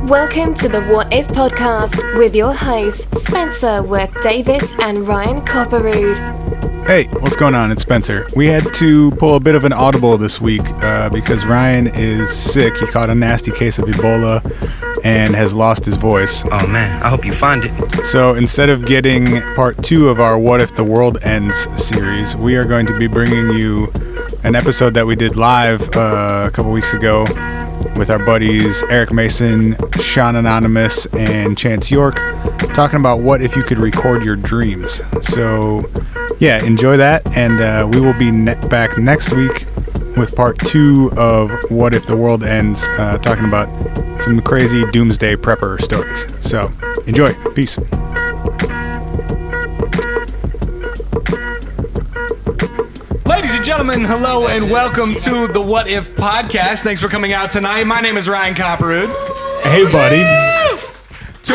Welcome to the What If podcast with your hosts, Spencer Worth Davis and Ryan Copperrood. Hey, what's going on? It's Spencer. We had to pull a bit of an audible this week because Ryan is sick. He caught a nasty case of Ebola and has lost his voice. Oh man, I hope you find it. So instead of getting part 2 of our What If the World Ends series, we are going to be bringing you an episode that we did live a couple weeks ago with our buddies Eric Mayson, Sean Anonymous, and Chance York, talking about what if you could record your dreams. So yeah, enjoy that, and we will be back next week with part 2 of What If the World Ends, talking about some crazy doomsday prepper stories. So enjoy. Peace. Ladies and gentlemen, hello and welcome to the What If podcast. Thanks for coming out tonight. My name is Ryan Copperrood. Hey, buddy. To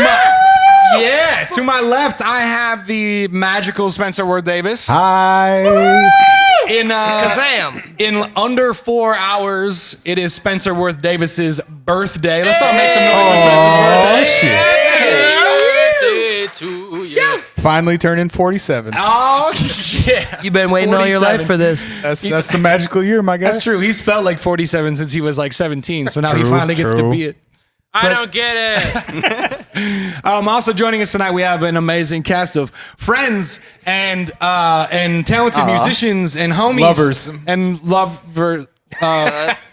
my left, I have the magical Spencer Worth Davis. Hi. In under 4 hours, it is Spencer Worth Davis's birthday. Let's all make some noise for Spencer's birthday. Happy birthday to you. Finally turning 47. Oh, shit. You've been waiting all your life for this. That's the magical year, my guy. That's true. He's felt like 47 since he was like 17, so now he True, finally gets to true. be it. I don't get it. Also joining us tonight, we have an amazing cast of friends and talented musicians and homies. Lovers. And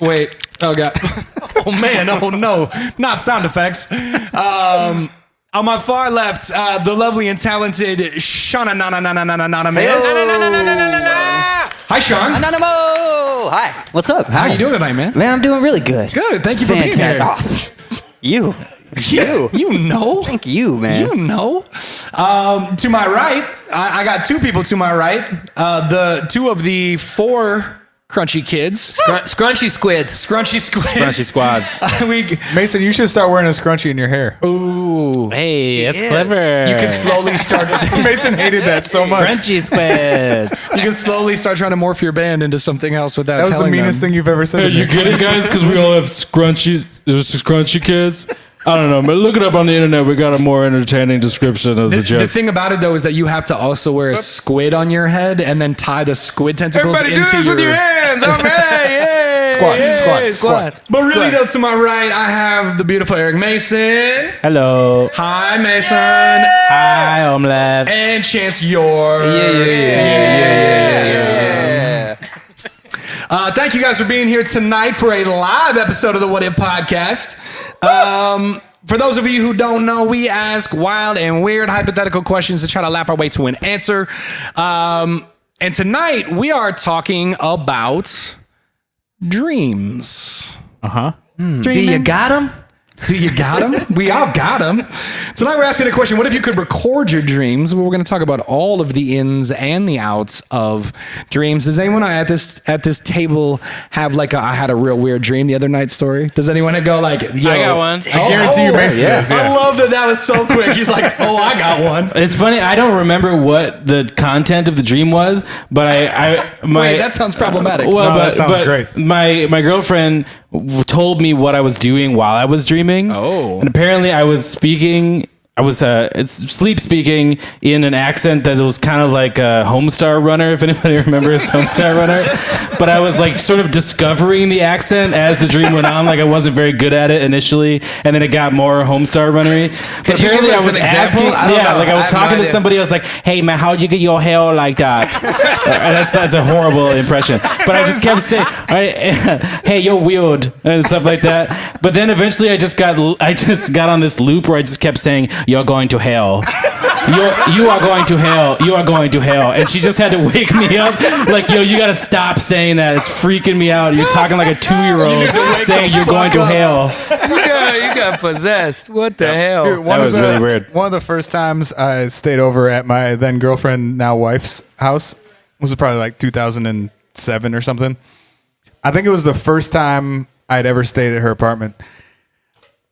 wait. Oh, God. Oh, man. Oh, no. Not sound effects. On my far left, the lovely and talented Sean Anonymous. Hi, Sean. Anonymous! Hi. What's up? How you doing tonight, man? Man, I'm doing really good. Good. Thank you for being here. You. You know. Thank you, man. You know. To my right, I got 2 people to my right. The 2 of the 4 crunchy kids. Scrunchy squids. Scrunchy squids. Scrunchy squads. Mason, you should start wearing a scrunchie in your hair. Ooh. Hey, that's clever. You can slowly start. Mason hated that so much. Crunchy squids. You can slowly start trying to morph your band into something else without That was the telling meanest them. thing you've ever said. Hey, you get it, guys? Because we all have scrunchies. There's scrunchy kids. I don't know, but look it up on the internet. We got a more entertaining description of the The joke. thing about it, though, is that you have to also wear a squid on your head and then tie the squid tentacles Everybody do into this with your hands. All right. Yay. Squat. But really, though, to my right, I have the beautiful Eric Mayson. Hello. Hi, Mayson. Hi, Omelette. And Chance York. Thank you guys for being here tonight for a live episode of the What If podcast. For those of you who don't know, we ask wild and weird hypothetical questions to try to laugh our way to an answer. And tonight we are talking about dreams. Do you got them? Do you got them? We all got them. Tonight we're asking a question. What if you could record your dreams? We're going to talk about all of the ins and the outs of dreams. Does anyone at this table have like I had a real weird dream the other night story? Does anyone go like, yo, I got one. I guarantee you Mason does. I Yeah. love that was so quick. He's like, oh, I got one. It's funny. I don't remember what the content of the dream was, but Wait, that sounds problematic. Well, No, that sounds great. My girlfriend told me what I was doing while I was dreaming. Oh. And apparently I was speaking. It's sleep speaking in an accent that was kind of like a Homestar Runner, if anybody remembers Homestar Runner. But I was like sort of discovering the accent as the dream went on. Like I wasn't very good at it initially, and then it got more Homestar Runnery. But you apparently give I us was an example? asking, I don't know. like I was I have talking no to idea. somebody. I was like, "Hey man, how'd you get your hair like that?" That's a horrible impression. But I just kept saying, "Hey, you're weird," and stuff like that. But then eventually I just got on this loop where I just kept saying, "You're going to hell. You are going to hell. You are going to hell." And she just had to wake me up. Like, yo, you got to stop saying that. It's freaking me out. You're talking like a 2-year-old saying you're going to hell. You got possessed. What the hell? Dude, That was really weird. One of the first times I stayed over at my then girlfriend, now wife's house was probably like 2007 or something. I think it was the first time I'd ever stayed at her apartment.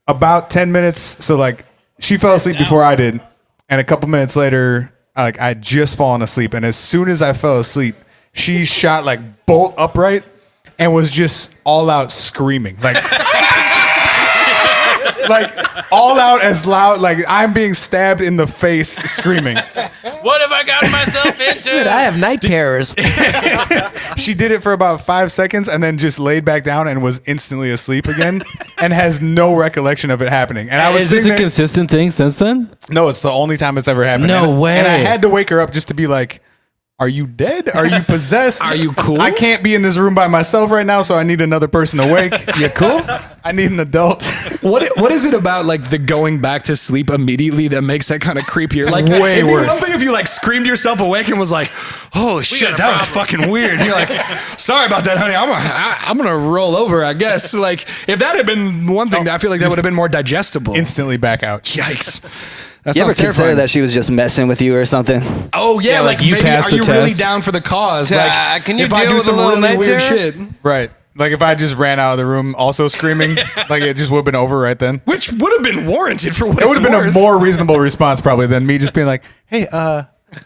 About 10 minutes, so like she fell asleep before I did, and a couple minutes later, like I'd just fallen asleep, and as soon as I fell asleep, she shot like bolt upright and was just all out screaming. Like like all out as loud, like I'm being stabbed in the face, screaming. What have I gotten myself into? Dude, I have night terrors. She did it for about 5 seconds and then just laid back down and was instantly asleep again and has no recollection of it happening. And I was Is this sitting a there, consistent thing since then? no, it's the only time it's ever happened. No way. And I had to wake her up just to be like, are you dead? Are you possessed? Are you cool? I can't be in this room by myself right now, so I need another person awake. You cool? I need an adult. What is it about like the going back to sleep immediately that makes that kind of creepier? Like Way it'd be worse. One thing if you like screamed yourself awake and was like, "Holy shit, that was fucking weird." And you're like, "Sorry about that, honey. I'm gonna roll over, I guess." Like if that had been one thing, I feel like that would have been more digestible. Instantly back out. Yikes. That You ever sounds consider terrifying. that she was just messing with you or something? Oh yeah, like you maybe, passed are the you really test. down for the cause? Yeah, Like, can you if I deal do with a some little really night weird terror? shit, Right. Like if I just ran out of the room also screaming, like it just would have been over right then. which would have been warranted for what It would have been a worth. more reasonable response probably than me just being like, hey,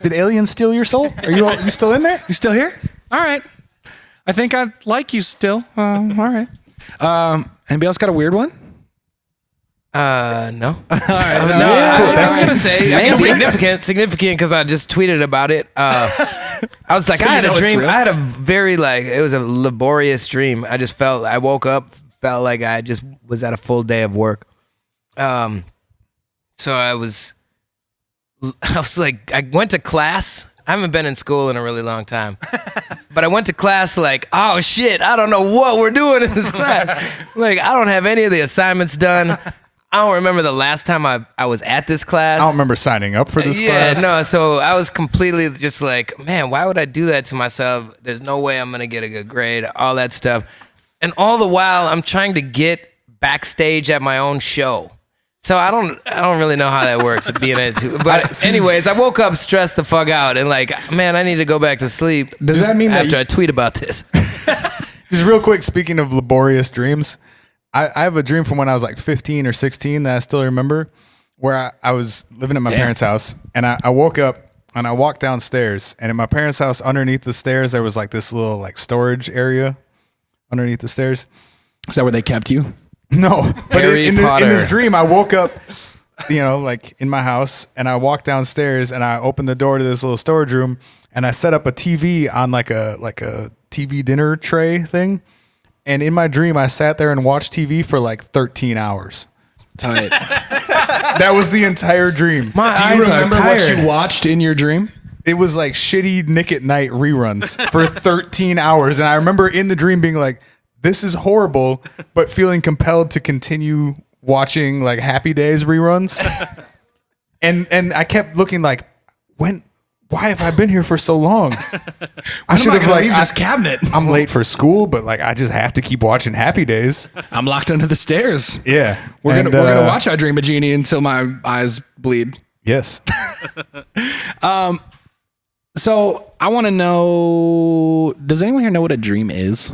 did aliens steal your soul? Are you still in there? You still here? All right. I think I like you still. All right. Anybody else got a weird one? No. All right. I was gonna say Amazing. significant because I just tweeted about it. I was like, So I you had know a it's dream. real? I had a very it was a laborious dream. I woke up, felt like I just was at a full day of work. So I was like, I went to class. I haven't been in school in a really long time, but I went to class like, oh shit, I don't know what we're doing in this class. Like, I don't have any of the assignments done. I don't remember the last time I was at this class. I don't remember signing up for this class. No, so I was completely just like, man, why would I do that to myself? There's no way I'm gonna get a good grade, all that stuff. And all the while I'm trying to get backstage at my own show. So I don't really know how that works being in it too. But anyways, I woke up stressed the fuck out and like, man, I need to go back to sleep. Does that mean that after I tweet about this? Just real quick, speaking of laborious dreams, I have a dream from when I was like 15 or 16 that I still remember, where I was living at my parents' house, and I woke up and I walked downstairs, and in my parents' house, underneath the stairs, there was like this little like storage area underneath the stairs. Is that where they kept you? No, but Harry in this Potter. dream, I woke up, like in my house, and I walked downstairs and I opened the door to this little storage room, and I set up a TV on like a TV dinner tray thing. And in my dream, I sat there and watched TV for like 13 hours. Tight. That was the entire dream. My Do you eyes are remember tired. what you watched in your dream? It was like shitty Nick at Night reruns for 13 hours. And I remember in the dream being like, this is horrible, but feeling compelled to continue watching like Happy Days reruns. And I kept looking like, why have I been here for so long? I should have leave this cabinet. I'm late for school, but like I just have to keep watching Happy Days. I'm locked under the stairs. Yeah. We're gonna watch I Dream a Genie until my eyes bleed. Yes. So I want to know: does anyone here know what a dream is?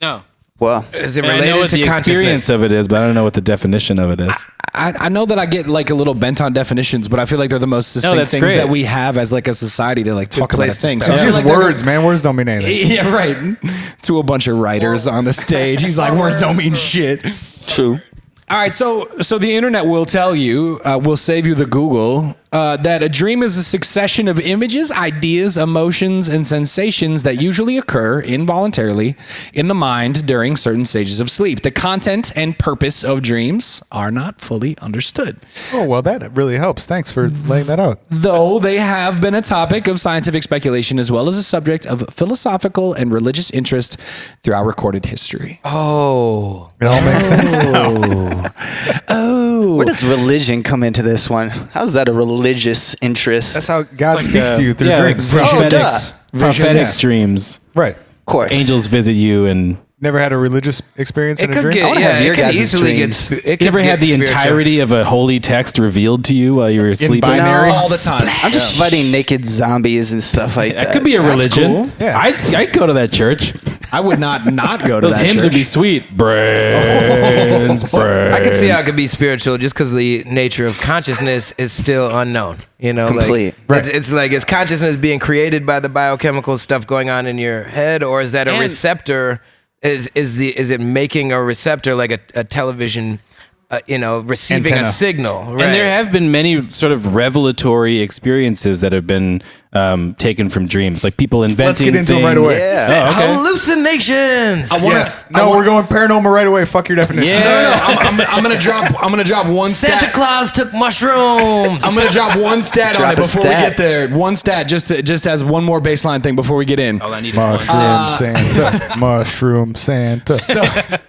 No. Well, Is it I know related what to the consciousness? experience of it is, but I don't know what the definition of it is. I know that I get like a little bent on definitions, but I feel like they're the most succinct that's things great. that we have as like a society to like talk about a place to thing. start. I It's feel just like they're words, man. Words don't mean anything. Yeah, right. To a bunch of writers on the stage. He's like, words don't mean shit. true. All right, so the internet will tell you, will save you the Google, that a dream is a succession of images, ideas, emotions, and sensations that usually occur involuntarily in the mind during certain stages of sleep. The content and purpose of dreams are not fully understood, Oh, well, that really helps. Thanks for laying that out. though they have been a topic of scientific speculation as well as a subject of philosophical and religious interest throughout recorded history. Oh. It all makes sense now. Where does religion come into this one? How's that a religious interest? That's how God speaks to you through dreams. Oh, prophetic, duh. prophetic Yeah. dreams. Right. Of course. Angels visit you, and Never had a religious experience It in a could dream? get, wanna have yeah, your it could guys' easily get, dreams. it you could ever had get the spiritual. entirety of a holy text revealed to you while you were sleeping? binary? All the time. I'm just fighting naked zombies and stuff like that. That could be a religion. cool. Yeah. I'd go to that church. I would not go to Those that hymns church. would be sweet. Brains, I could see how it brains. could be spiritual just because the nature of consciousness is still unknown. You know, Complete. like it's like, is consciousness being created by the biochemical stuff going on in your head, or is that a And- receptor? Is it making a receptor like a television receiving Antenna. a signal. Right. And there have been many sort of revelatory experiences that have been taken from dreams, like people inventing Let's get into things. them right away. Yeah. Oh, okay. Hallucinations. Yes. No, we're going paranormal right away. Fuck your definition. Yeah. I'm gonna drop one Santa stat. Claus took mushrooms. I'm gonna drop one stat on Drop it a before stat. we get there. One stat, just as one more baseline thing before we get in. All I need is Mushroom Santa. Mushroom Santa.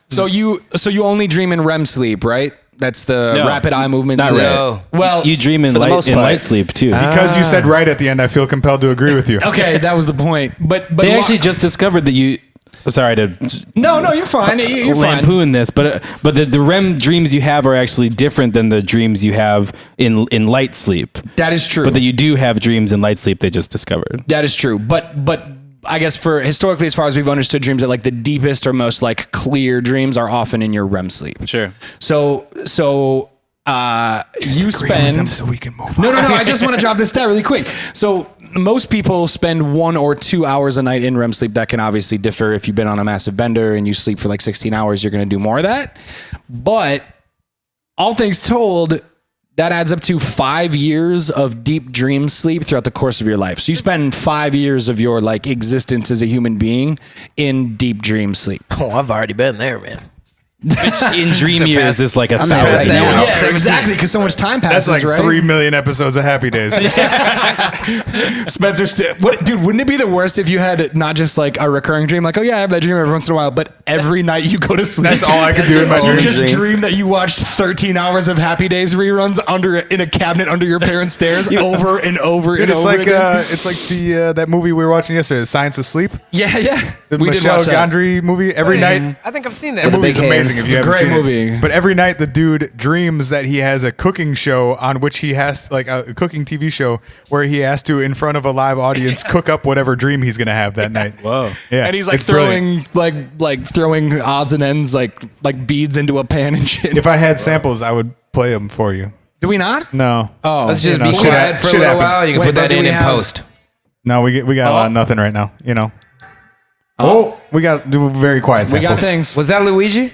So you only dream in REM sleep, right? That's the No. rapid eye movements. Not No. Well, You dream in For the most part. light sleep too. Because you said right at the end, I feel compelled to agree with you. okay, that was the point. But They actually just discovered that you. I'm sorry to no, you're fine. You're fine. lampoon this, but the REM dreams you have are actually different than the dreams you have in light sleep. That is true. But that you do have dreams in light sleep. They just discovered. That is true. But I guess for historically, as far as we've understood dreams, that like the deepest or most like clear dreams are often in your REM sleep. Sure. So you spend. so we can move No. I just want to drop this stat really quick. So most people spend 1 or 2 hours a night in REM sleep. That can obviously differ. If you've been on a massive bender and you sleep for like 16 hours, you're going to do more of that. But all things told, that adds up to 5 years of deep dream sleep throughout the course of your life. So you spend 5 years of your like existence as a human being in deep dream sleep. Oh, I've already been there, man. In dream years is like 1,000 right years. now. Yeah, exactly. Because so much time passes, That's like right? 3 million episodes of Happy Days. Spencer, dude, wouldn't it be the worst if you had not just like a recurring dream, like, oh yeah, I have that dream every once in a while, but every night you go to sleep. That's all I can do in my You dreams. just dream that you watched 13 hours of Happy Days reruns in a cabinet under your parents' stairs over and over and Dude, it's over like again. it's like the that movie we were watching yesterday, Science of Sleep. Yeah. The We did Michel watch that. Gondry movie. Every night, I think I've seen the that. movie's big hands. amazing. If It's you a haven't great seen movie. it. But every night, the dude dreams that he has a cooking show on which he has like a cooking TV show where he has to, in front of a live audience, cook up whatever dream he's gonna have that night. Whoa. Yeah, And he's like it's brilliant. throwing like throwing odds and ends like beads into a pan and shit. If I had samples, I would play them for you. Do we not? No. Oh, Let's just You know, be shit quiet for a shit little happens. while. You can Wait, put but that do in we have- post. No, we got nothing right now. You know. Oh, we got do very quiet we samples. got things. Was that Luigi?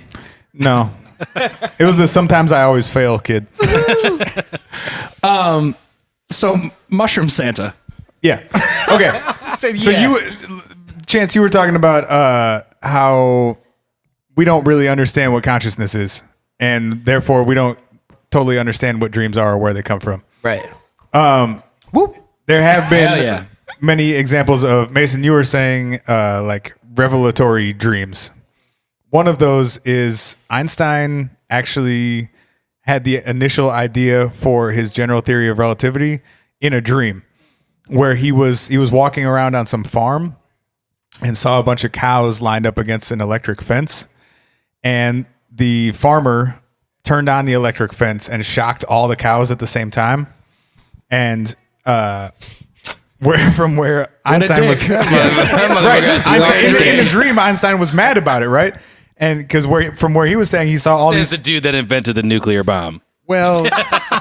No. It was the sometimes I always fail kid. So Mushroom Santa. Yeah. Okay. So you, Chance, you were talking about how we don't really understand what consciousness is, and therefore we don't totally understand what dreams are or where they come from. Right. There have been Hell yeah. many examples of Mason. You were saying like revelatory dreams. One of those is Einstein actually had the initial idea for his general theory of relativity in a dream, where he was walking around on some farm and saw a bunch of cows lined up against an electric fence, and the farmer turned on the electric fence and shocked all the cows at the same time, and where Einstein was right. In the dream, Einstein was mad about it, right? And because from where he was saying, he saw all Says these. the dude that invented the nuclear bomb. Well,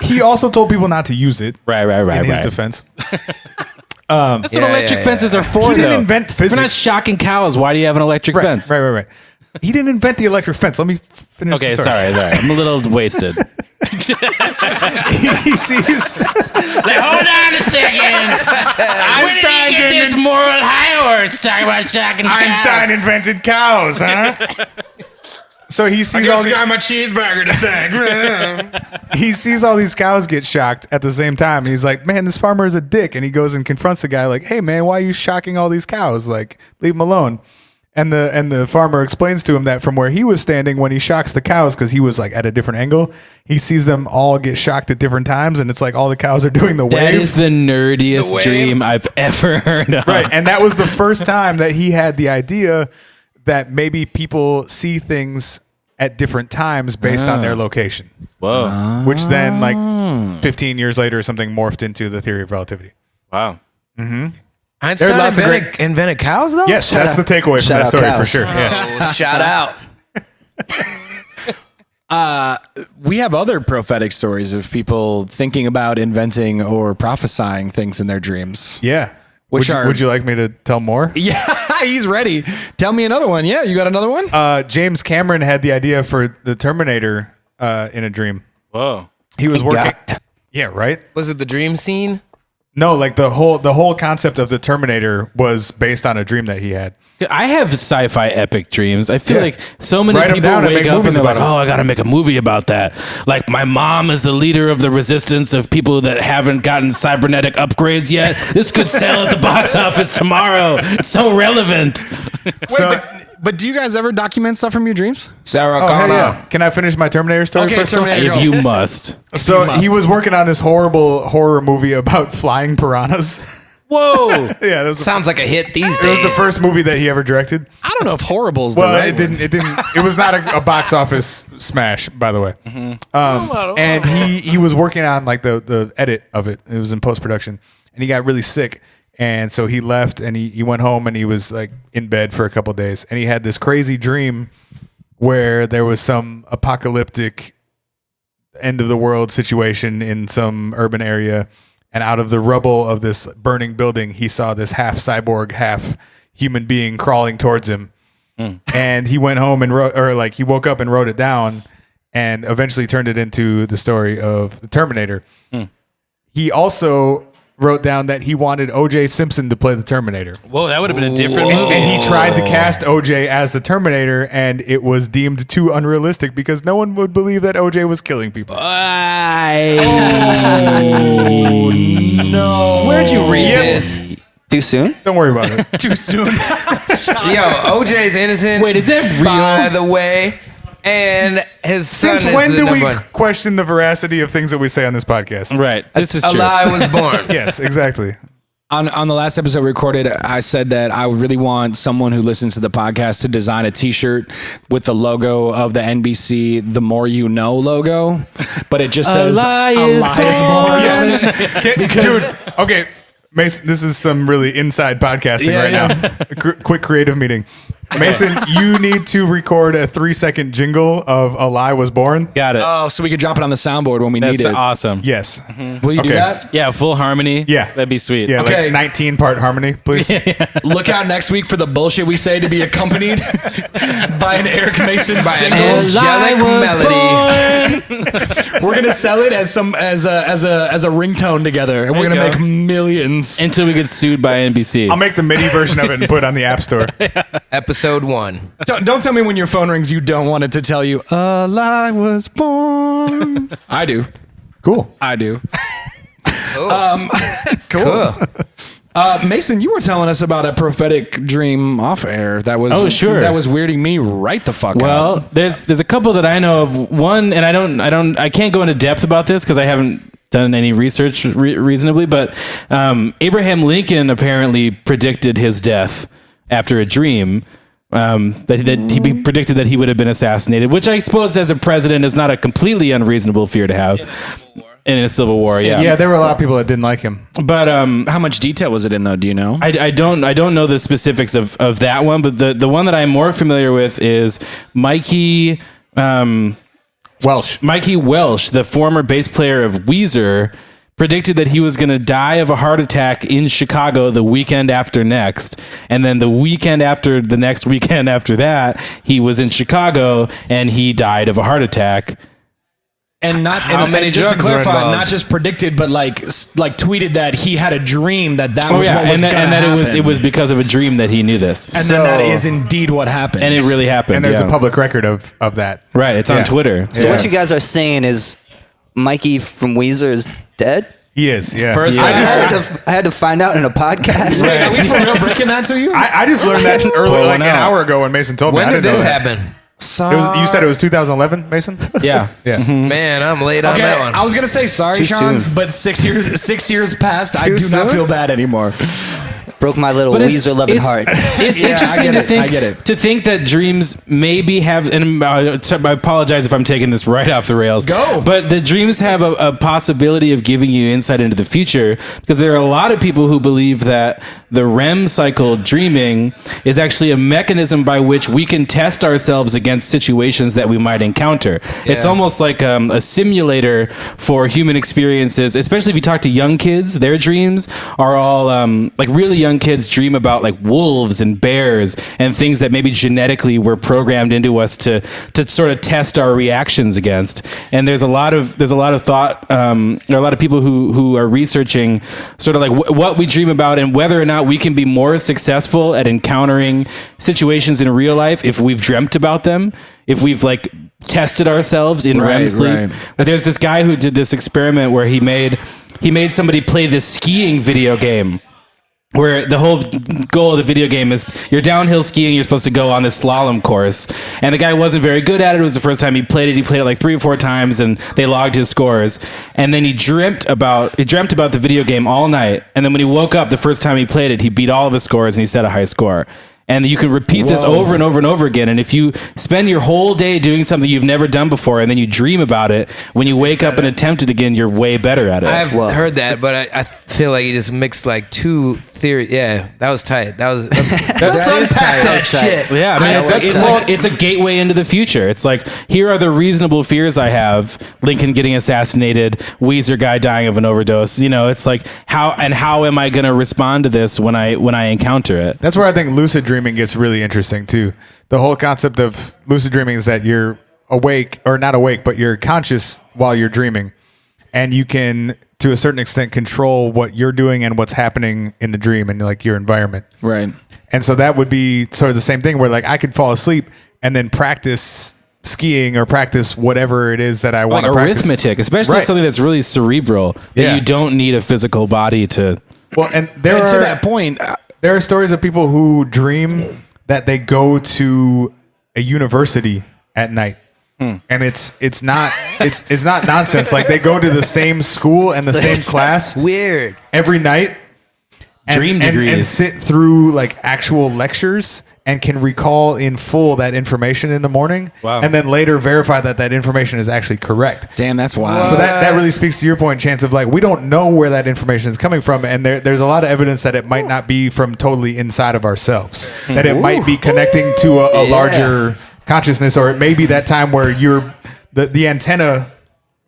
he also told people not to use it. Right. In his defense, That's what electric fences are for, He didn't though. invent If you're not physics. shocking cows, why do you have an electric fence? Right. He didn't invent the electric fence. Let me finish. Okay, the story. sorry. I'm a little wasted. He sees Hold on a second. Einstein didn't. moral high horse talking about shocking Einstein invented cows, huh? So he sees all got my cheeseburger to thank. he sees all these cows get shocked at the same time, and he's like, "Man, this farmer is a dick." And he goes and confronts the guy, like, "Hey, man, why are you shocking all these cows? Like, leave them alone." And the farmer explains to him that from where he was standing when he shocks the cows, because he was like at a different angle, he sees them all get shocked at different times, and it's like all the cows are doing the That wave. is the nerdiest dream I've ever heard of. Right, and that was the first time that he had the idea that maybe people see things at different times based on their location, Whoa. which then like 15 years later or something morphed into the theory of relativity. Wow. Einstein There are lots of invented cows, though? Yes, that's the takeaway from shout that out story cows. for sure. Yeah. Oh, shout out. We have other prophetic stories of people thinking about inventing or prophesying things in their dreams. Yeah. Which would you like me to tell more? Yeah, he's ready. Tell me another one. Yeah, you got another one? James Cameron had the idea for the Terminator in a dream. Whoa. He was working. Yeah, right. Was it the dream scene? No, like the whole concept of the Terminator was based on a dream that he had. I have sci-fi epic dreams. I feel like so many Write 'em people down and wake make up and movies they're like, about 'em. "Oh, I gotta make a movie about that." Like, my mom is the leader of the resistance of people that haven't gotten cybernetic upgrades yet. This could sell at the box office tomorrow. It's so relevant. So, But do you guys ever document stuff from your dreams? Sarah hell Connor. yeah. Can I finish my Terminator story Okay, first? Terminator. If you must. So he was working on this horrible horror movie about flying piranhas. Whoa. Yeah, that was the, Sounds like a hit these it was days. the first movie that he ever directed. I don't know if horrible's the Well, right it didn't. It was not a box office smash, by the way. And he was working on like the edit of it. It was in post production, and he got really sick, and so he left and he went home and he was like in bed for a couple of days, and he had this crazy dream where there was some apocalyptic end of the world situation in some urban area, and out of the rubble of this burning building, he saw this half cyborg, half human being crawling towards him. And he went home and he woke up and wrote it down, and eventually turned it into the story of the Terminator. He also wrote down that he wanted O.J. Simpson to play the Terminator. Whoa, that would have been a different And, movie. and he tried to cast O.J. as the Terminator, and it was deemed too unrealistic because no one would believe that O.J. was killing people. No. Where'd you read this? Too soon? Don't worry about it. too soon. Yo, OJ's innocent. Wait, is that real? By the way, and his son Since is when the do we number one. question the veracity of things that we say on this podcast? Right. This is A true. lie was born. Yes, exactly. On the last episode we recorded, I said that I would really want someone who listens to the podcast to design a T-shirt with the logo of the NBC "The More You Know" logo, but it just says lie is born. Yes. Dude, okay. Mason, this is some really inside podcasting right now. Quick creative meeting. Mason, you need to record a 3-second jingle of "A Lie Was Born." Got it. Oh, so we could drop it on the soundboard when we need That's it. awesome. Yes. Will you do Okay. that? Yeah, full harmony. Yeah. That'd be sweet. Yeah, Okay. like 19-part harmony, please. Look out next week for the bullshit we say to be accompanied by an Eric Mason By an single. angelic melody. We're gonna sell it as a ringtone together, and we're There gonna you make go. millions. Until we get sued by NBC. I'll make the MIDI version of it and put it on the App Store. Episode 1. Don't tell me when your phone rings you don't want it to tell you a lie was born. I do. Cool. I do. Cool. Mason, you were telling us about a prophetic dream off air that was sure. that was weirding me right the fuck out. Well, there's a couple that I know of. One, and I can't go into depth about this because I haven't done any research reasonably, but Abraham Lincoln apparently predicted his death after a dream. That he predicted that he would have been assassinated, which I suppose as a president is not a completely unreasonable fear to have in a civil war. Yeah. Yeah, there were a lot of people that didn't like him. But how much detail was it in though? Do you know? I don't know the specifics of that one, but the one that I'm more familiar with is Mikey Welsh. Mikey Welsh, the former bass player of Weezer, predicted that he was going to die of a heart attack in Chicago the weekend after next. And then the weekend after the next weekend after that, he was in Chicago and he died of a heart attack. And not How many just to drugs were clarify, involved? not just predicted, but like tweeted that he had a dream that Oh was yeah, what was and gonna that happen. it was because of a dream that he knew this. and then that is indeed what happened. And it really happened. And there's yeah. a public record of that. Right, it's Yeah. on Twitter. So Yeah. what you guys are saying is Mikey from Weezer is dead? He is, yeah. First I time. just I had to find out in a podcast. Wait, are we for real breaking that to you? I just learned that earlier, like an hour ago when Mason told me. When I did didn't know this that. happen? You said it was 2011, Mason? Yeah. Yeah. Man, I'm late on Okay, that one. I was gonna say sorry, Too Sean, soon. but 6 years passed. I Too do not soon? feel bad anymore. Broke my little But Weezer loving heart. It's Yeah, interesting I to get it. think I get it. to think that dreams maybe have, and I apologize if I'm taking this right off the rails. Go. But the dreams have a possibility of giving you insight into the future, because there are a lot of people who believe that the REM cycle dreaming is actually a mechanism by which we can test ourselves against situations that we might encounter. It's almost like a simulator for human experiences, especially if you talk to young kids. Their dreams are all like really young kids dream about like wolves and bears and things that maybe genetically were programmed into us to sort of test our reactions against. And there's a lot of thought. There are a lot of people who are researching sort of like what we dream about and whether or not we can be more successful at encountering situations in real life if we've dreamt about them, if we've like tested ourselves in REM sleep. But there's this guy who did this experiment where he made somebody play this skiing video game, where the whole goal of the video game is you're downhill skiing, you're supposed to go on this slalom course. And the guy wasn't very good at it. It was the first time he played it. He played it like 3 or 4 times and they logged his scores. And then he dreamt about the video game all night. And then when he woke up the first time he played it, he beat all of his scores and he set a high score. And you can repeat this over and over and over again. And if you spend your whole day doing something you've never done before and then you dream about it, when you wake up and attempt it again, you're way better at it. I've heard that, but I feel like you just mixed like two theories. Yeah, that was tight. Let's unpack that shit. Yeah, I mean, it's a gateway into the future. It's like, here are the reasonable fears I have. Lincoln getting assassinated, Weezer guy dying of an overdose. You know, it's like, how am I going to respond to this when I encounter it? That's where I think lucid dreaming gets really interesting too. The whole concept of lucid dreaming is that you're awake, or not awake, but you're conscious while you're dreaming. And you can, to a certain extent, control what you're doing and what's happening in the dream and like your environment. Right. And so that would be sort of the same thing where like I could fall asleep and then practice skiing or practice whatever it is that I want to practice. Arithmetic, especially something that's really cerebral that you don't need a physical body to. Well, and to that point, there are stories of people who dream that they go to a university at night. And it's not nonsense. Like they go to the same school and the same class weird every night. Dream degrees. And sit through like actual lectures and can recall in full that information in the morning. Wow. And then later verify that information is actually correct. Damn, that's wild. So that really speaks to your point, Chance, of like, we don't know where that information is coming from. And there's a lot of evidence that it might not be from totally inside of ourselves, that it might be connecting to a larger consciousness, or it may be that time where the antenna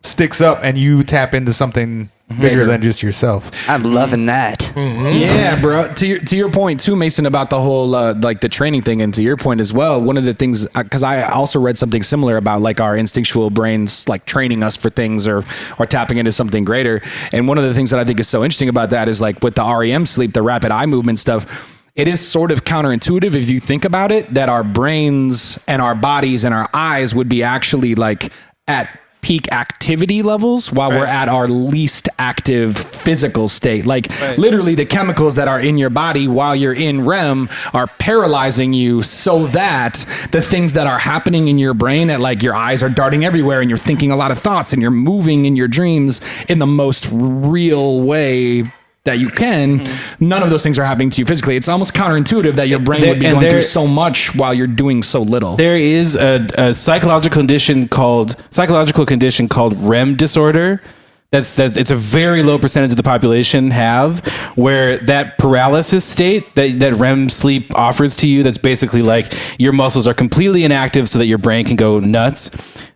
sticks up and you tap into something bigger than just yourself. I'm loving that. Mm-hmm. Yeah, bro. To your point too, Mason, about the whole like the training thing, and to your point as well. One of the things, because I also read something similar about like our instinctual brains like training us for things or tapping into something greater. And one of the things that I think is so interesting about that is like with the REM sleep, the rapid eye movement stuff. It is sort of counterintuitive if you think about it, that our brains and our bodies and our eyes would be actually like at peak activity levels while we're at our least active physical state. Like literally the chemicals that are in your body while you're in REM are paralyzing you so that the things that are happening in your brain, that like your eyes are darting everywhere and you're thinking a lot of thoughts and you're moving in your dreams in the most real way that you can, none of those things are happening to you physically. It's almost counterintuitive that your brain would be going through so much while you're doing so little. There is a psychological condition called REM disorder. It's a very low percentage of the population have, where that paralysis state that REM sleep offers to you, that's basically like your muscles are completely inactive so that your brain can go nuts,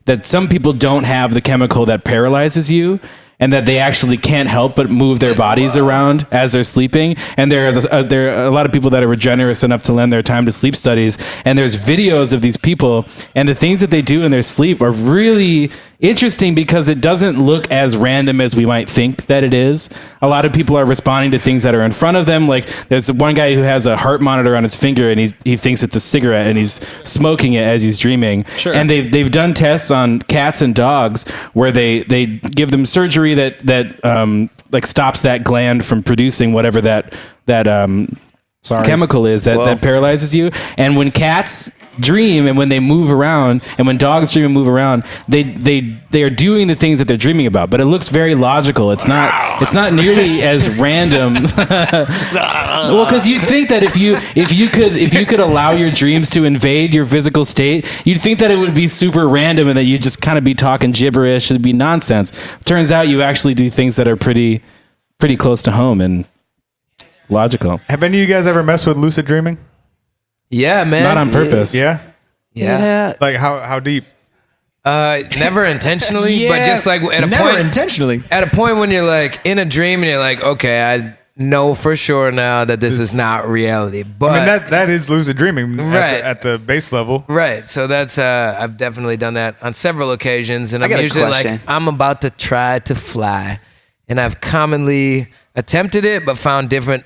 that some people don't have the chemical that paralyzes you, and that they actually can't help but move their bodies around as they're sleeping. And there are a lot of people that are generous enough to lend their time to sleep studies. And there's videos of these people, and the things that they do in their sleep are really interesting because it doesn't look as random as we might think that it is. A lot of people are responding to things that are in front of them. Like there's one guy who has a heart monitor on his finger, and he thinks it's a cigarette, and he's smoking it as he's dreaming. Sure. And they've done tests on cats and dogs where they give them surgery that like stops that gland from producing whatever that chemical is that paralyzes you. And when cats dream and when they move around, and when dogs dream and move around, they are doing the things that they're dreaming about, but it looks very logical. It's not nearly as random. Well, because you'd think that if you could allow your dreams to invade your physical state, you'd think that it would be super random and that you'd just kind of be talking gibberish. It'd be nonsense. Turns out you actually do things that are pretty close to home, and logical. Have any of you guys ever messed with lucid dreaming? Yeah, man. Not on purpose. Yeah. Yeah. Like how deep? Never intentionally, but Yeah, just like at a never point. intentionally. At a point when you're like in a dream and you're like, okay, I know for sure now that this is not reality. But I mean that is lucid dreaming Right. at the base level. right, so that's I've definitely done that on several occasions, and I'm got a usually question. like, I'm about to try to fly, and I've commonly attempted it, but found different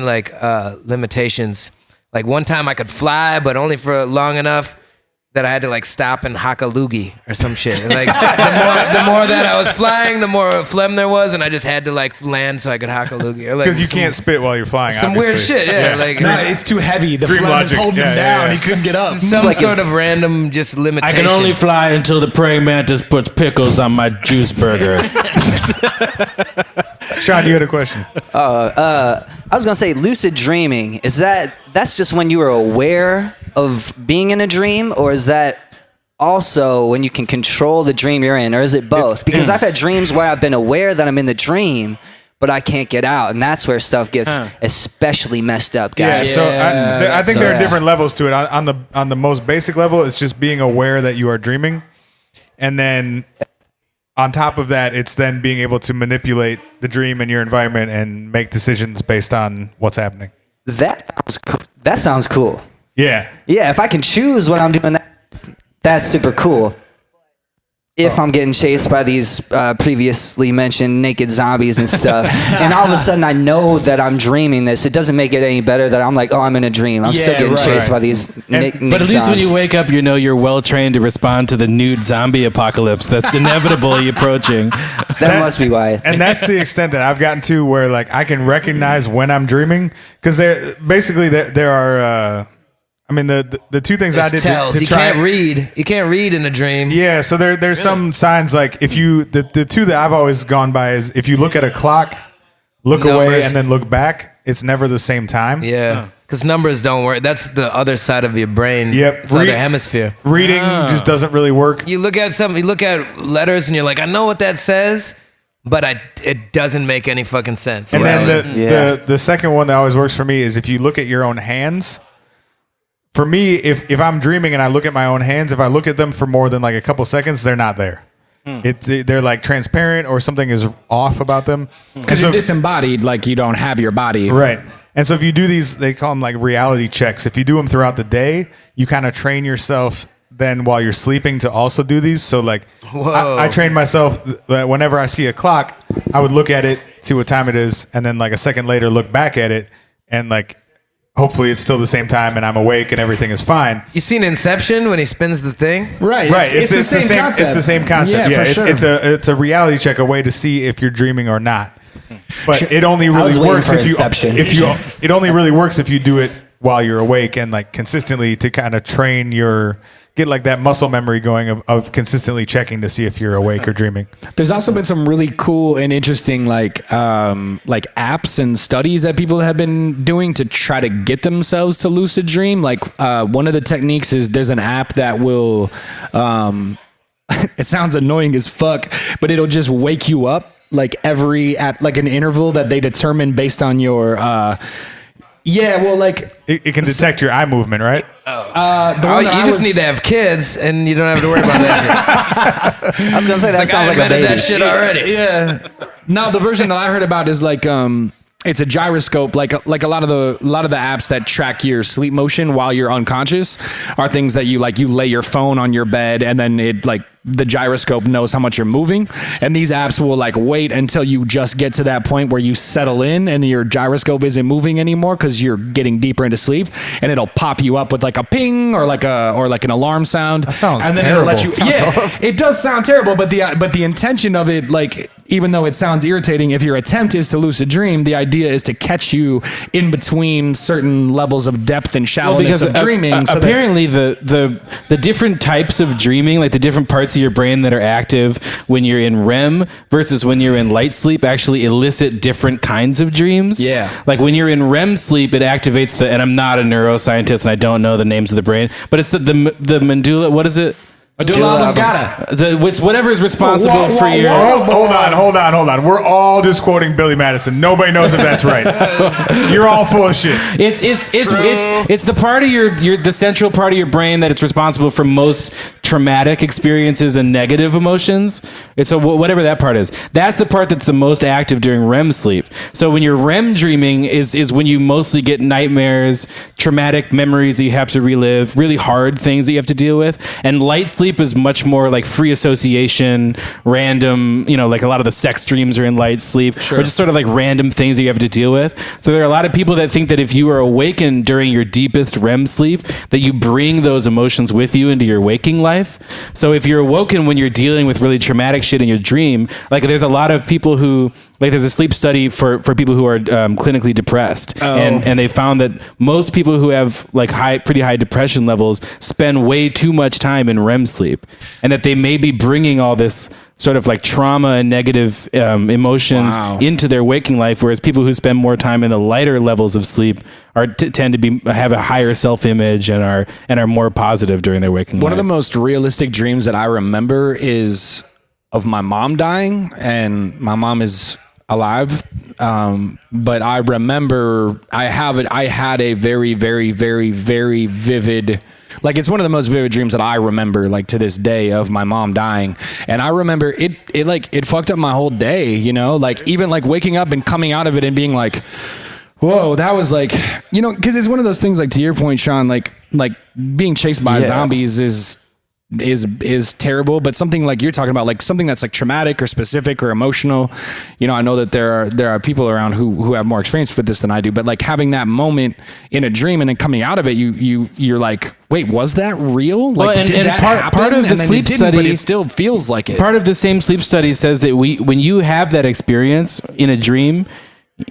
like limitations. Like one time I could fly, but only for long enough that I had to like stop and hock a loogie or some shit. And, like the more that I was flying, the more phlegm there was, and I just had to like land so I could hock a loogie. Or, like, Because you can't spit while you're flying. some obviously. weird shit. Yeah, like No, it's too heavy. The Dream phlegm is logic. holding him Yeah, down. yeah. He couldn't get up. some like sort of random just I limitation. can only fly until the praying mantis puts pickles on my juice burger. Sean, you had a question. I was gonna say lucid dreaming. That's just when you are aware of being in a dream, or is that also when you can control the dream you're in, or is it both? Because I've had dreams where I've been aware that I'm in the dream, but I can't get out, and that's where stuff gets especially messed up, Yeah, guys. so I think there are sucks. different levels to it. On the most basic level, it's just being aware that you are dreaming, and then on top of that, it's then being able to manipulate the dream and your environment and make decisions based on what's happening. That sounds cool. Yeah, Yeah, if I can choose what I'm doing, that's super cool. If I'm getting chased by these previously mentioned naked zombies and stuff, and all of a sudden I know that I'm dreaming this, it doesn't make it any better that I'm like, oh, I'm in a dream. I'm still getting chased by these naked But at least when you zombies. wake up, you know you're well trained to respond to the nude zombie apocalypse that's inevitably approaching. That must be why. and that's the extent that I've gotten to where like I can recognize when I'm dreaming because there are. I mean the two things I did tells. to You try. can't read. You can't read in a dream. Yeah, so there's some signs like if you the two that I've always gone by is if you look at a clock, look away Numbers. and then look back, it's never the same time. Yeah, because numbers don't work. That's the other side of your brain. Yep. It's the other hemisphere. Reading just doesn't really work. You look at something. You look at letters, and you're like, I know what that says, but it doesn't make any fucking sense. And Right? then the second one that always works for me is if you look at your own hands. For me, if I'm dreaming and I look at my own hands, if I look at them for more than like a couple seconds, they're not there. They're like transparent or something is off about them. Because you're disembodied, like you don't have your body. Right. And so if you do these, they call them like reality checks. If you do them throughout the day, you kind of train yourself then while you're sleeping to also do these. So like I trained myself that whenever I see a clock, I would look at it, see what time it is, and then like a second later look back at it and like hopefully it's still the same time and I'm awake and everything is fine. You seen Inception when he spins the thing? Right. Right. It's the same concept. It's the same concept. Yeah. for sure. It's a reality check, a way to see if you're dreaming or not. But it only really was waiting works for if you Inception. it only really works if you do it while you're awake and like consistently to kind of train get like that muscle memory going of consistently checking to see if you're awake or dreaming. There's also been some really cool and interesting like apps and studies that people have been doing to try to get themselves to lucid dream. Like one of the techniques is there's an app that will it sounds annoying as fuck, but it'll just wake you up like at like an interval that they determine based on your It can detect your eye movement, right? You just need to have kids, and you don't have to worry about that. I was gonna say that sounds I like a invented baby. that shit already. Yeah. No, the version that I heard about is like it's a gyroscope, like a lot of the apps that track your sleep motion while you're unconscious are things that you lay your phone on your bed and then it like the gyroscope knows how much you're moving, and these apps will like wait until you just get to that point where you settle in and your gyroscope isn't moving anymore because you're getting deeper into sleep, and it'll pop you up with like a ping or like an alarm sound. That sounds and then terrible. It'll let you, it does sound terrible, but the intention of it, like even though it sounds irritating, if your attempt is to lucid dream, the idea is to catch you in between certain levels of depth and shallowness of dreaming. So that- apparently the different types of dreaming, like the different parts of your brain that are active when you're in REM versus when you're in light sleep, actually elicit different kinds of dreams. Yeah. Like when you're in REM sleep, it activates and I'm not a neuroscientist and I don't know the names of the brain, but it's the medulla. What is it? Medulla oblongata. Which whatever is responsible for your. Hold on. We're all just quoting Billy Madison. Nobody knows if that's right. You're all full of shit. It's the part of the central part of your brain that it's responsible for most traumatic experiences and negative emotions. It's whatever that part is. That's the part that's the most active during REM sleep. So when you're REM dreaming is when you mostly get nightmares, traumatic memories that you have to relive, really hard things that you have to deal with. And light sleep is much more like free association, random, like a lot of the sex dreams are in light sleep, or just sort of like random things that you have to deal with. So there are a lot of people that think that if you are awakened during your deepest REM sleep, that you bring those emotions with you into your waking life. So if you're awoken when you're dealing with really traumatic shit in your dream, like there's a lot of people who, like there's a sleep study for people who are clinically depressed, and they found that most people who have like pretty high depression levels spend way too much time in REM sleep, and that they may be bringing all this sort of like trauma and negative emotions into their waking life, whereas people who spend more time in the lighter levels of sleep tend to have a higher self-image and are more positive during their waking life. One of the most realistic dreams that I remember is of my mom dying, and my mom is alive, but I remember I had a very, very, very, very vivid, like it's one of the most vivid dreams that I remember, like to this day, of my mom dying. And I remember it fucked up my whole day, like even like waking up and coming out of it and being like, whoa, that was like, because it's one of those things, like to your point, Sean, like being chased by zombies is terrible, but something like you're talking about, like something that's like traumatic or specific or emotional, I know that there are people around who have more experience with this than I do, but like having that moment in a dream and then coming out of it, you're like, wait, was that real? Like, did that happen? Part of the sleep study, but it still feels like it. Part of the same sleep study says that when you have that experience in a dream,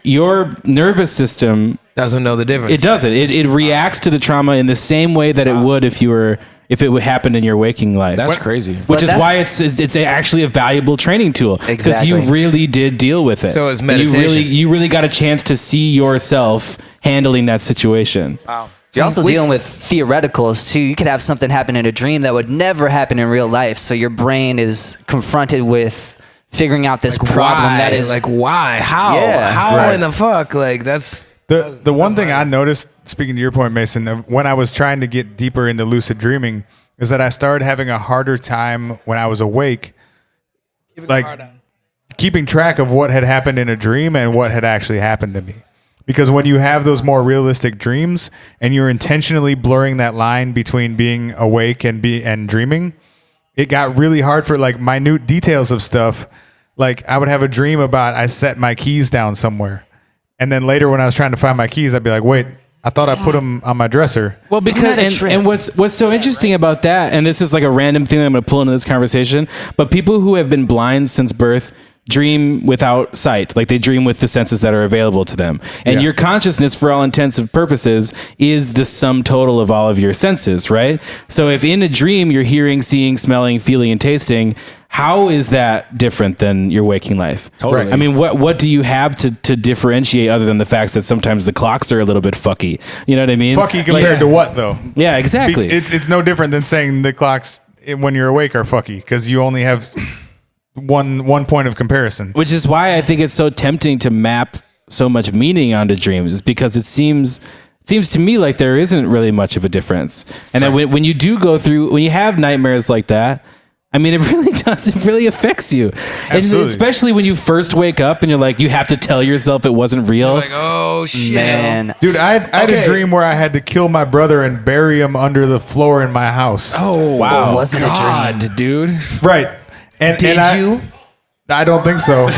your nervous system doesn't know the difference. It doesn't. It reacts to the trauma in the same way that it would if it would happen in your waking life. That's crazy. Which is why it's actually a valuable training tool. Because you really did deal with it. So is meditation. You really got a chance to see yourself handling that situation. Wow. You're also dealing with theoreticals too. You could have something happen in a dream that would never happen in real life. So your brain is confronted with figuring out this problem that is like, why? How? Yeah, how in the fuck? Like that's... The one thing I noticed, speaking to your point, Mason, when I was trying to get deeper into lucid dreaming, is that I started having a harder time when I was awake, like keeping track of what had happened in a dream and what had actually happened to me. Because when you have those more realistic dreams and you're intentionally blurring that line between being awake and dreaming, it got really hard for like minute details of stuff. Like I would have a dream about I set my keys down somewhere. And then later when I was trying to find my keys, I'd be like, wait, I thought I put them on my dresser. Well, because and what's so interesting about that, and this is like a random thing I'm going to pull into this conversation, but people who have been blind since birth dream without sight, like they dream with the senses that are available to them. And your consciousness, for all intents and purposes, is the sum total of all of your senses, right? So if in a dream you're hearing, seeing, smelling, feeling, and tasting, how is that different than your waking life? Totally. I mean, what do you have to differentiate other than the fact that sometimes the clocks are a little bit fucky? You know what I mean? Fucky compared to what, though? Yeah, exactly. It's no different than saying the clocks when you're awake are fucky, because you only have one point of comparison. Which is why I think it's so tempting to map so much meaning onto dreams, is because it seems to me like there isn't really much of a difference. And then when you do go through, when you have nightmares like that, I mean, it really does. It really affects you. And especially when you first wake up and you're like, you have to tell yourself it wasn't real. You're like, oh, shit. Man. Dude, I had a dream where I had to kill my brother and bury him under the floor in my house. Oh, wow. It wasn't God, a dream. Dude. Right. And Did you? I don't think so.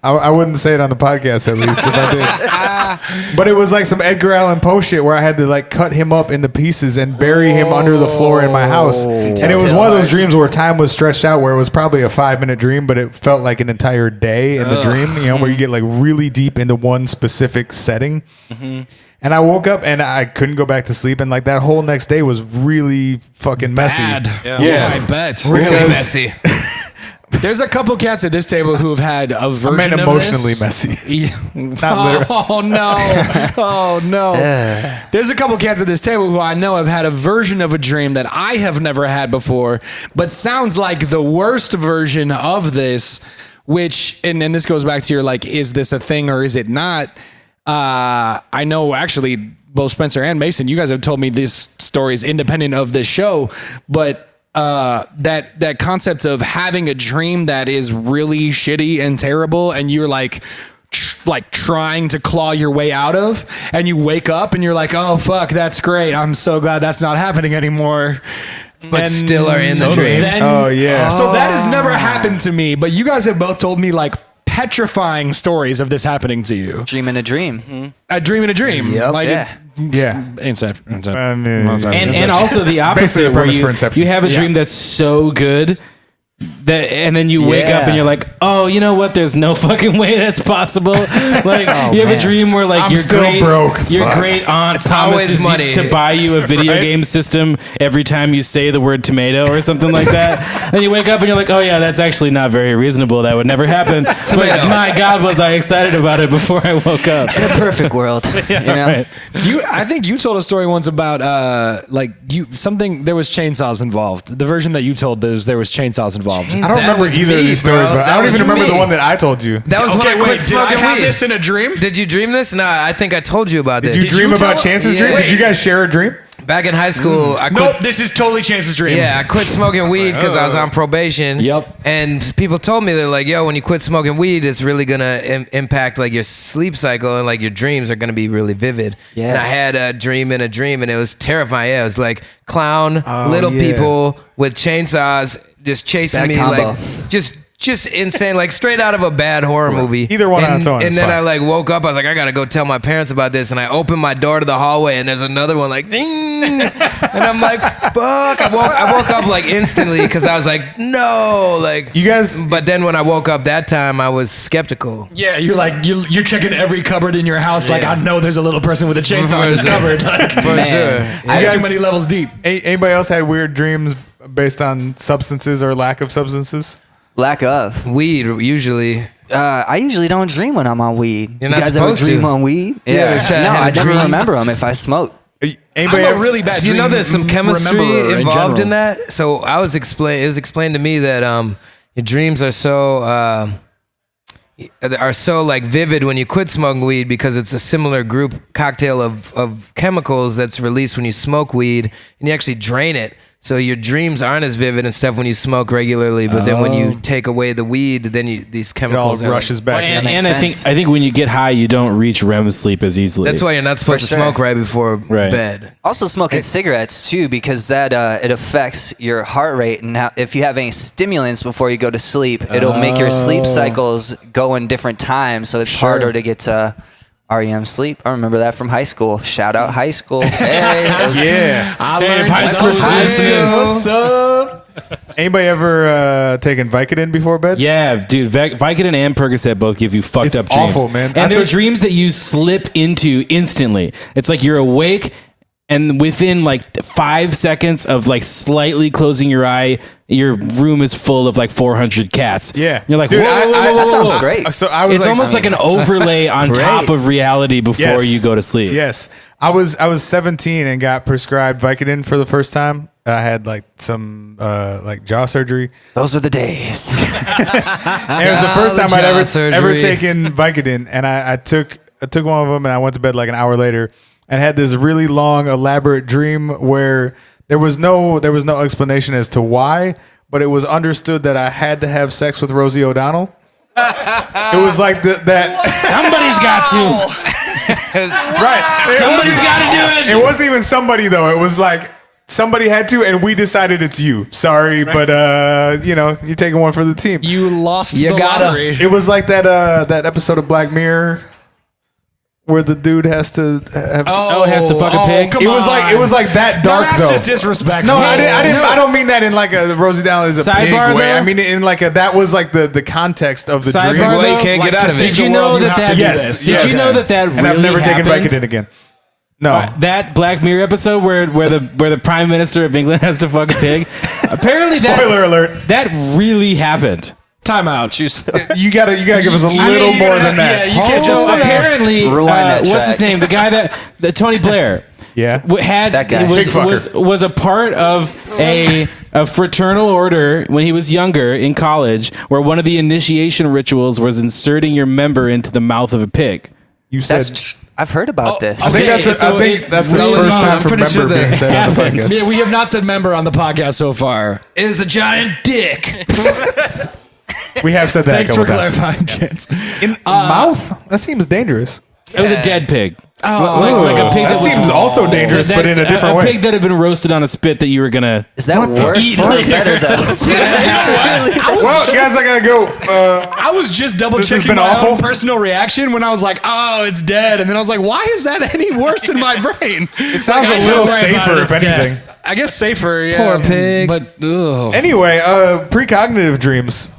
I wouldn't say it on the podcast, at least, if I did. But it was like some Edgar Allan Poe shit where I had to like cut him up into pieces and bury him under the floor in my house. And it was one of those dreams where time was stretched out, where it was probably a 5-minute dream, but it felt like an entire day in the dream, where you get like really deep into one specific setting. Mm-hmm. And I woke up and I couldn't go back to sleep. And like that whole next day was really fucking messy. Bad. Yeah, I bet. Really messy. There's a couple cats at this table who have had a version I meant of emotionally this. messy. Yeah. Not literally. Oh no! Oh no! There's a couple cats at this table who I know have had a version of a dream that I have never had before, but sounds like the worst version of this. Which and this goes back to your like, is this a thing or is it not? I know actually both Spencer and Mayson, you guys have told me these stories independent of this show, but that concept of having a dream that is really shitty and terrible, and you're like trying to claw your way out of, and you wake up and you're like, oh fuck, that's great, I'm so glad that's not happening anymore, but still are in the dream. Oh yeah. So that has never happened to me, but you guys have both told me like petrifying stories of this happening to you. Dream in a dream. A dream in a dream. Yep. Like Yeah. Inception. And also the Basically opposite, the where premise for Inception. you have a dream that's so good that, and then you wake up and you're like, oh, you know what? There's no fucking way that's possible. Like you have a dream where like I'm your still great, broke. your Fuck. great aunt always promises money. to buy you a video Right? game system every time you say the word tomato or something like that. Then you wake up and you're like, oh yeah, that's actually not very reasonable. That would never happen. But my God, was I excited about it before I woke up. In a perfect world. You know? Right. I think you told a story once about there was chainsaws involved. The version that you told there was chainsaws involved. I don't remember was either of me, these stories, bro. but I That don't was even remember the me. one that I told you. That was when I quit did I smoking have weed. this in a dream? Did you dream this? No, I think I told you about this. Did you dream you about tell- Chance's Yeah. dream? Did you guys share a dream? Back in high school, I quit. Nope, this is totally Chance's dream. Yeah, I quit smoking weed because I was on probation. Yep. And people told me, they're like, yo, when you quit smoking weed, it's really going to impact like your sleep cycle, and like your dreams are going to be really vivid. Yeah. And I had a dream in a dream, and it was terrifying. Yeah, it was like clown, little yeah. people with chainsaws just chasing Bad me. combo. Like just insane, like straight out of a bad horror movie. Either one on its own And is then fine. I like woke up. I was like, I gotta go tell my parents about this. And I opened my door to the hallway, and there's another one like, ding. And I'm like, fuck. I woke up like instantly because I was like, no, like You guys, But then when I woke up that time, I was skeptical. Yeah, you're like you're checking every cupboard in your house. Like I know there's a little person with a chainsaw in this For sure. cupboard. Like, For Man. sure. I You have too guys- many levels deep. anybody else had weird dreams based on substances or lack of substances? Lack of. Weed usually. I usually don't dream when I'm on weed. You're You not guys ever supposed dream to. on weed? Yeah, try to No, have I a never dream. remember them if I smoke. Anybody I'm ever- a really bad Do you know dream there's some chemistry rememberer involved in general. that? So it was explained to me that your dreams are so like vivid when you quit smoking weed because it's a similar group cocktail of chemicals that's released when you smoke weed, and you actually drain it. So your dreams aren't as vivid and stuff when you smoke regularly, but then when you take away the weed, then these It all chemicals are rushes back And, in. and makes I sense. think when you get high, you don't reach REM sleep as easily. That's why you're not supposed to sure. smoke right before Right. bed. Also smoking cigarettes too, because that it affects your heart rate, and if you have any stimulants before you go to sleep, it'll make your sleep cycles go in different times, so it's harder to get to REM sleep. I remember that from high school. Shout out high school. Hey, that was- Yeah. I Hey, learned if high school's something. listening. What's up? Anybody ever taken Vicodin before bed? Yeah, dude, Vicodin and Percocet both give you fucked It's up dreams. awful, man. And I they're took- dreams that you slip into instantly. It's like you're awake, and within like 5 seconds of like slightly closing your eye, your room is full of like 400 cats. Yeah. You're like, Dude, whoa, whoa, whoa, that whoa, sounds whoa. great. So I was It's almost like an overlay on Great. top of reality before Yes. you go to sleep. Yes. I was 17 and got prescribed Vicodin for the first time. I had like some like jaw surgery. Those were the days. And it was the first time I'd jaw ever surgery. taken Vicodin, and I took one of them, and I went to bed like an hour later, and had this really long, elaborate dream where there was no explanation as to why, but it was understood that I had to have sex with Rosie O'Donnell. It was like that. Somebody's got to. Right. Somebody's got to do it. It wasn't even somebody though. It was like somebody had to, and we decided it's you. Sorry, but you're taking one for the team. You lost You the gotta- lottery. It was like that episode of Black Mirror where the dude has to have. Oh, has to fuck a pig? come it was like that No, dark that's though. just disrespectful. No, I didn't. I don't mean that in like a Rosie O'Donnell is a pig Sidebar, way. though? I mean it in like that was like the context of the Sidebar, dream. Well, you though, can't get like, out to of see it. Did the you world, know you that have to that? do Yes, this. Did yes. you know that And really I've never taken happened? Vicodin again. No. That Black Mirror episode where the Prime Minister of England has to fuck a pig. Apparently, Spoiler alert. that really happened. Time out. You gotta give us a little more than that. Yeah, you can't So just say apparently, Rewind that what's track. his name? The guy that Tony Blair. Yeah. That guy. was, Big fucker. was a part of a fraternal order when he was younger in college, where one of the initiation rituals was inserting your member into the mouth of a pig. You said. I've heard about this. I think that's the really first time I'm for pretty sure member being that said on the happened. podcast. Yeah, we have not said member on the podcast so far. Is a giant dick. We have said that Thanks a for couple times. clarifying, Chance. In mouth? That seems dangerous. It was a dead pig. Oh, Like a pig that was seems also dangerous, but in a different way. A pig that had been roasted on a spit that you were gonna. Is that worse Eat or later. better though? Well, guys, I gotta go. I was just double This has checking been my awful. own personal reaction when I was like, "Oh, it's dead," and then I was like, "Why is that any worse in my brain?" It sounds Like, a I little don't worry about safer, it, if it's dead. anything. I guess safer. Yeah. Poor pig. But ugh. Anyway, precognitive dreams.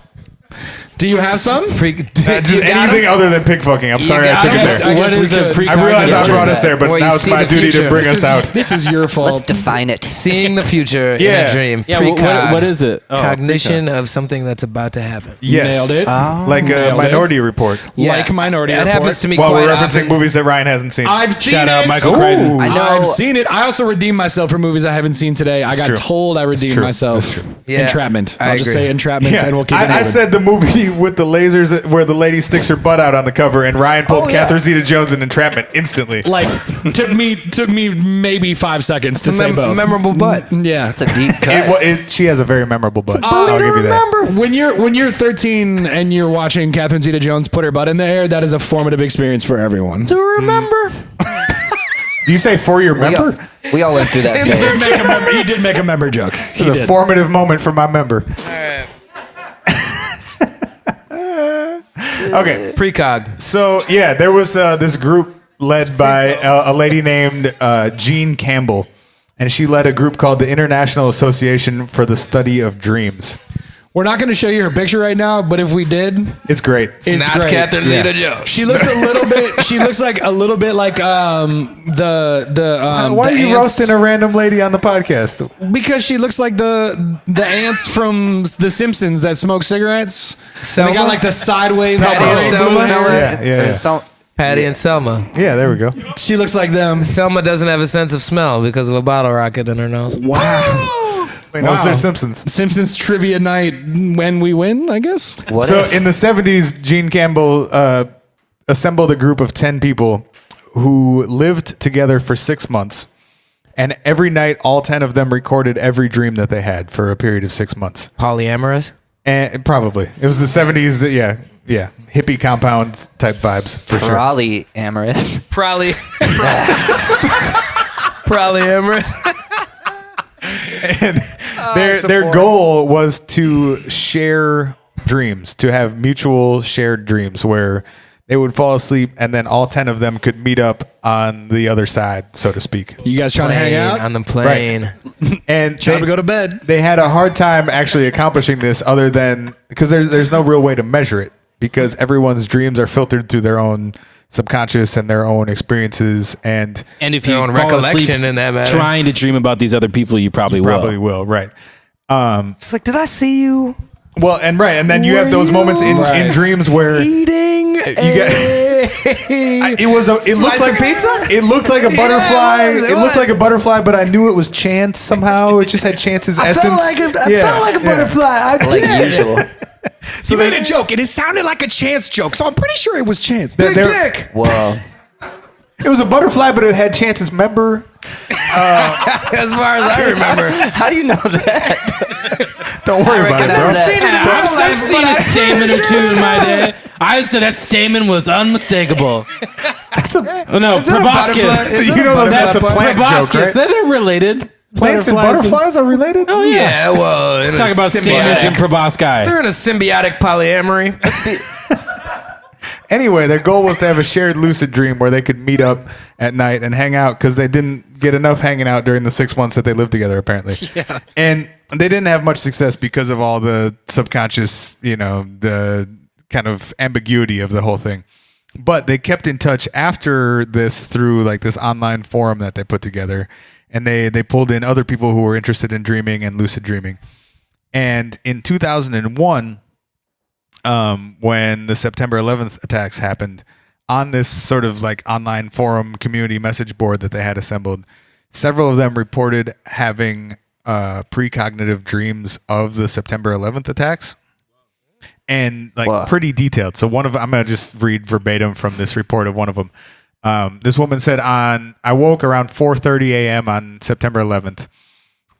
Do you have some? Just anything other than pig fucking. I'm sorry I got took it it. there. I guess What we is a could. precognitive? I realize I brought us there, but Where you now it's see my the duty to future. bring us out. This is your fault. Let's define it. Seeing the future in Yeah. a dream. Yeah, Precog. what is it? Oh, Cognition of something that's about to happen. Yes. Nailed it. Like a Nailed it. Minority Report. Like Minority That Report. happens to me While quite we're referencing often. movies that Ryan hasn't seen. I've seen Shout out it. Michael Ooh. Crichton. I know. I've seen it. I also redeemed myself for movies I haven't seen today. I got true. told I redeemed true. myself. That's true. Yeah, Entrapment. I I'll just agree. say entrapment, and we'll keep it I moving. said the movie with the lasers where the lady sticks her butt out on the cover, and Ryan pulled Catherine Zeta-Jones in Entrapment instantly. like took me maybe 5 seconds to say both. memorable butt. Yeah. It's a deep cut. She has a very memorable butt. I'll give you that. When you're 13 and you're watching Catherine Zeta-Jones put her butt in the air, that is a formative experience for everyone. To remember. Do you say for your member? We all went through that He did phase. make a member. He did make a member joke. He It was a did. formative moment for my member. Okay. Precog. So, yeah, there was this group led by a lady named Jean Campbell, and she led a group called the International Association for the Study of Dreams. We're not going to show you her picture right now, but if we did, It's great. it's Not great. Catherine Zeta-Jones. She looks a little bit. She looks like a little bit like the. Why are the you ants- roasting a random lady on the podcast? Because she looks like the ants from The Simpsons that smoke cigarettes. And Selma? they got like the sideways. Patty and operating Selma? movement. Yeah. Patty and Selma. Yeah, there we go. She looks like them. Selma doesn't have a sense of smell because of a bottle rocket in her nose. Wow. Wait, no, it's their Simpsons. Simpsons trivia night when we win, I guess. What So if? in the 70s, Jean Campbell assembled a group of 10 people who lived together for 6 months. And every night, all 10 of them recorded every dream that they had for a period of 6 months. Polyamorous? And probably. It was the 70s. Yeah. Hippie compound type vibes for sure. Probably amorous. Probably. Polyamorous. And their goal was to share dreams, to have mutual shared dreams where they would fall asleep and then all 10 of them could meet up on the other side, so to speak. You guys trying to hang out? On the plane. And Time to go to bed. they had a hard time actually accomplishing this other than because there's no real way to measure it because everyone's dreams are filtered through their own subconscious and their own experiences and And if Their you own fall asleep recollection in that matter. trying to dream about these other people, you probably will. will, right. It's like, did I see you Well, and then you have those moments in Right. dreams where eating you it looked like pizza? It looked like a butterfly. was, it It looked was. like a butterfly, but I knew it was chance somehow. It just had chance's essence. I felt like a butterfly. Like usual. So made a joke, and it sounded like a chance joke, so I'm pretty sure it was chance. Big Dick. Whoa. It was a butterfly, but it had chance's member. As far as I remember. How do you know that? Don't worry about it, bro. recognize that. Seen it in I've real life, seen but a statement or two in my day. I said that statement was unmistakable. That's a, Oh no, proboscis. Is that you a know butterfly that's a part? plant joke, Proboscis. right? They're related. Plants and butterflies are related. Oh yeah. Yeah, well, in Talk a about statements and proboscis. They're in a symbiotic polyamory. Anyway, their goal was to have a shared lucid dream where they could meet up at night and hang out because they didn't get enough hanging out during the 6 months that they lived together, apparently. Yeah. And they didn't have much success because of all the subconscious, the kind of ambiguity of the whole thing. But they kept in touch after this through like this online forum that they put together. And they pulled in other people who were interested in dreaming and lucid dreaming. And in 2001, when the September 11th attacks happened, on this sort of like online forum community message board that they had assembled, several of them reported having precognitive dreams of the September 11th attacks, and like pretty detailed. So I'm gonna just read verbatim from this report of one of them. This woman said, I woke around 4:30 a.m. on September 11th,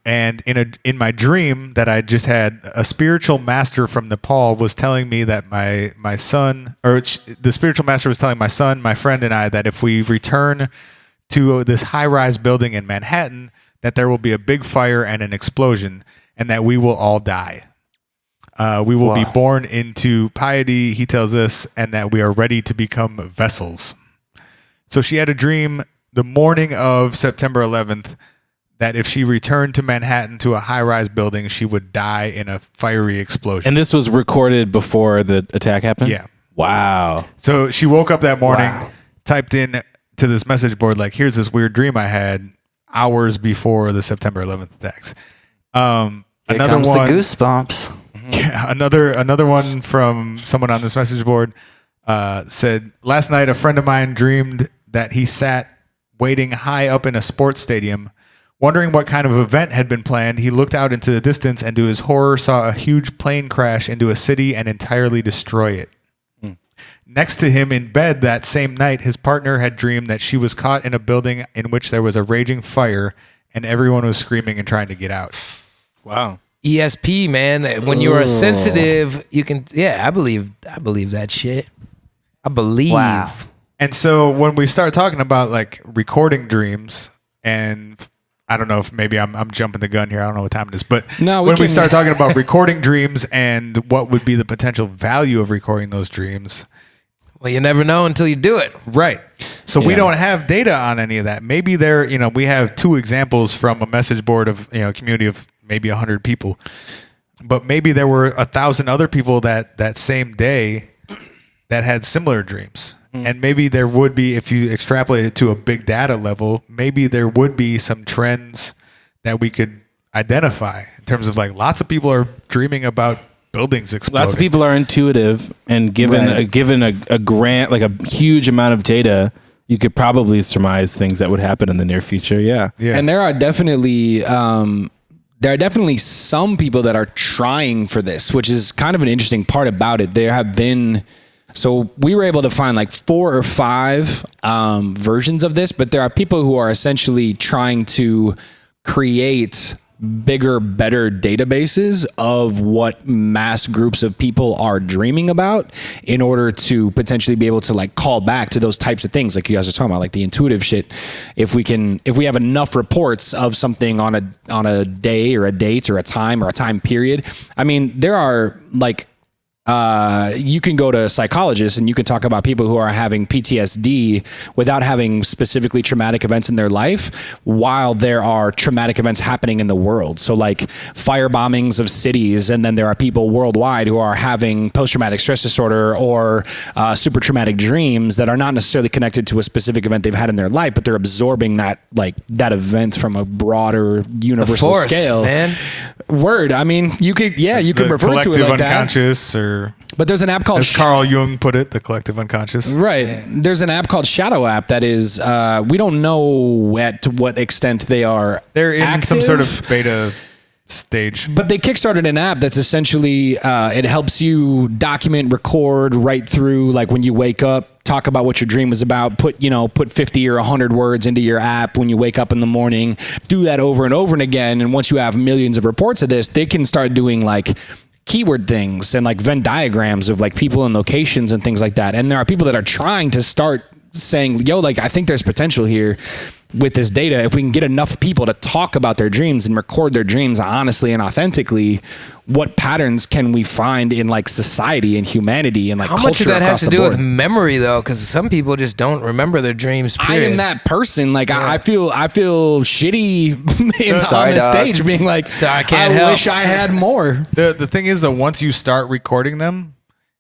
and in my dream that I just had, a spiritual master from Nepal was telling me that my son, the spiritual master was telling my son, my friend, and I that if we return to this high-rise building in Manhattan, that there will be a big fire and an explosion, and that we will all die. We will be born into piety, he tells us, and that we are ready to become vessels. So she had a dream the morning of September 11th that if she returned to Manhattan to a high-rise building, she would die in a fiery explosion. And this was recorded before the attack happened? Yeah. Wow. So she woke up that morning, typed in to this message board, like, here's this weird dream I had hours before the September 11th attacks. Here comes the goosebumps. Yeah, another one from someone on this message board said, last night a friend of mine dreamed that he sat waiting high up in a sports stadium, wondering what kind of event had been planned. He looked out into the distance and to his horror saw a huge plane crash into a city and entirely destroy it. Next to him in bed that same night, his partner had dreamed that she was caught in a building in which there was a raging fire and everyone was screaming and trying to get out. Wow. ESP, man. When you are sensitive, you can. Yeah, I believe that shit. I believe. Wow. And so when we start talking about like recording dreams, and I don't know if maybe I'm jumping the gun here. I don't know what time it is, but when we start talking about recording dreams and what would be the potential value of recording those dreams. Well, you never know until you do it. Right. So we don't have data on any of that. Maybe we have two examples from a message board of, a community of maybe 100 people, but maybe there were 1,000 other people that same day that had similar dreams. And maybe there would be, if you extrapolate it to a big data level, maybe there would be some trends that we could identify in terms of like lots of people are dreaming about buildings exploding. Lots of people are intuitive, and given a grant, like a huge amount of data, you could probably surmise things that would happen in the near future. Yeah. And there are definitely some people that are trying for this, which is kind of an interesting part about it. There have been, so we were able to find like 4 or 5 versions of this, but there are people who are essentially trying to create bigger, better databases of what mass groups of people are dreaming about in order to potentially be able to like call back to those types of things like you guys are talking about, like the intuitive shit. If we have enough reports of something on a day or a date or a time period, I mean, there are like you can go to psychologists and you can talk about people who are having PTSD without having specifically traumatic events in their life while there are traumatic events happening in the world. So like fire bombings of cities, and then there are people worldwide who are having post-traumatic stress disorder or super traumatic dreams that are not necessarily connected to a specific event they've had in their life, but they're absorbing that event from a broader universal scale. Man. Word. I mean, you could refer to it like that. Unconscious, but there's an app called, as Carl Jung put it, the collective unconscious. Right. There's an app called Shadow App that is, we don't know to what extent they are. They're in active, some sort of beta stage. But they kickstarted an app that's essentially, it helps you document, record right through, like when you wake up, talk about what your dream was about, put 50 or 100 words into your app when you wake up in the morning, do that over and over and again. And once you have millions of reports of this, they can start doing like keyword things and like Venn diagrams of like people and locations and things like that. And there are people that are trying to start saying, I think there's potential here with this data. If we can get enough people to talk about their dreams and record their dreams honestly and authentically, what patterns can we find in like society and humanity and like how culture? Much of that has to do board? with memory though? Because some people just don't remember their dreams. Period. I am that person. Like I feel shitty on the stage being like, I wish I had more. The thing is that once you start recording them,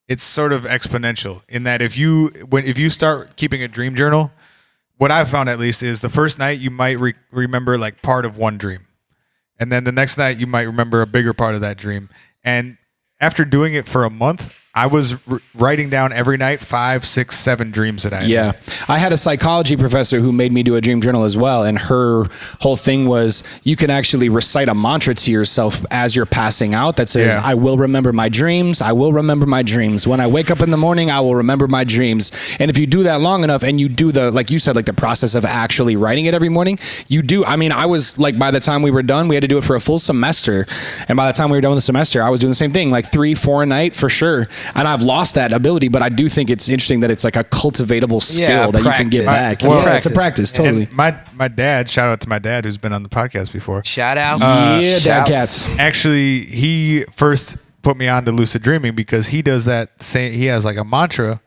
it's sort of exponential in that if you start keeping a dream journal, what I've found at least is the first night you might remember like part of one dream. And then the next night you might remember a bigger part of that dream. And after doing it for a month, I was writing down every night 5, 6, 7 dreams that I had. Yeah. I had a psychology professor who made me do a dream journal as well. And her whole thing was you can actually recite a mantra to yourself as you're passing out that says, I will remember my dreams. I will remember my dreams. When I wake up in the morning, I will remember my dreams. And if you do that long enough and you do the, like you said, like the process of actually writing it every morning, you do. I mean, I was like, by the time we were done, we had to do it for a full semester. And by the time we were done with the semester, I was doing the same thing, like 3, 4 a night for sure. And I've lost that ability, but I do think it's interesting that it's like a cultivatable skill that you can get back. It's a practice, totally. And my dad, shout out to my dad who's been on the podcast before. Shout out. Dad cats. Actually, he first put me on to lucid dreaming because he does that same, he has like a mantra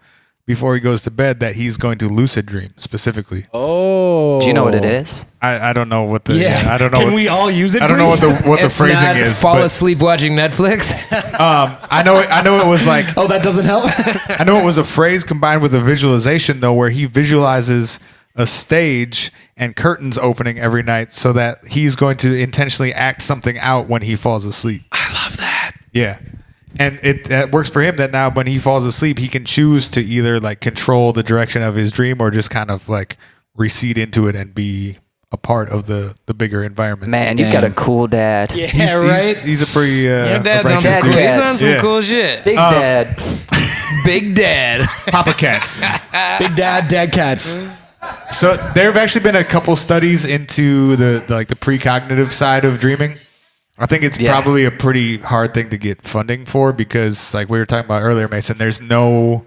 before he goes to bed that he's going to lucid dream specifically. Oh. Do you know what it is? I don't know what the I don't know. Can we all use it? I don't know what the phrasing is. Fall asleep watching Netflix. I know it was like Oh, that doesn't help. I know it was a phrase combined with a visualization though, where he visualizes a stage and curtains opening every night so that he's going to intentionally act something out when he falls asleep. I love that. Yeah. And it works for him that now when he falls asleep, he can choose to either like control the direction of his dream or just kind of like recede into it and be a part of the bigger environment. Man, you got a cool dad. Yeah, He's a pretty Your dad's on righteous some, dude. he's on some Yeah. cool shit. Big dad. Big dad. Papa cats. Big dad cats. So there have actually been a couple studies into the precognitive side of dreaming. I think it's probably a pretty hard thing to get funding for because, like we were talking about earlier, Mayson, there's no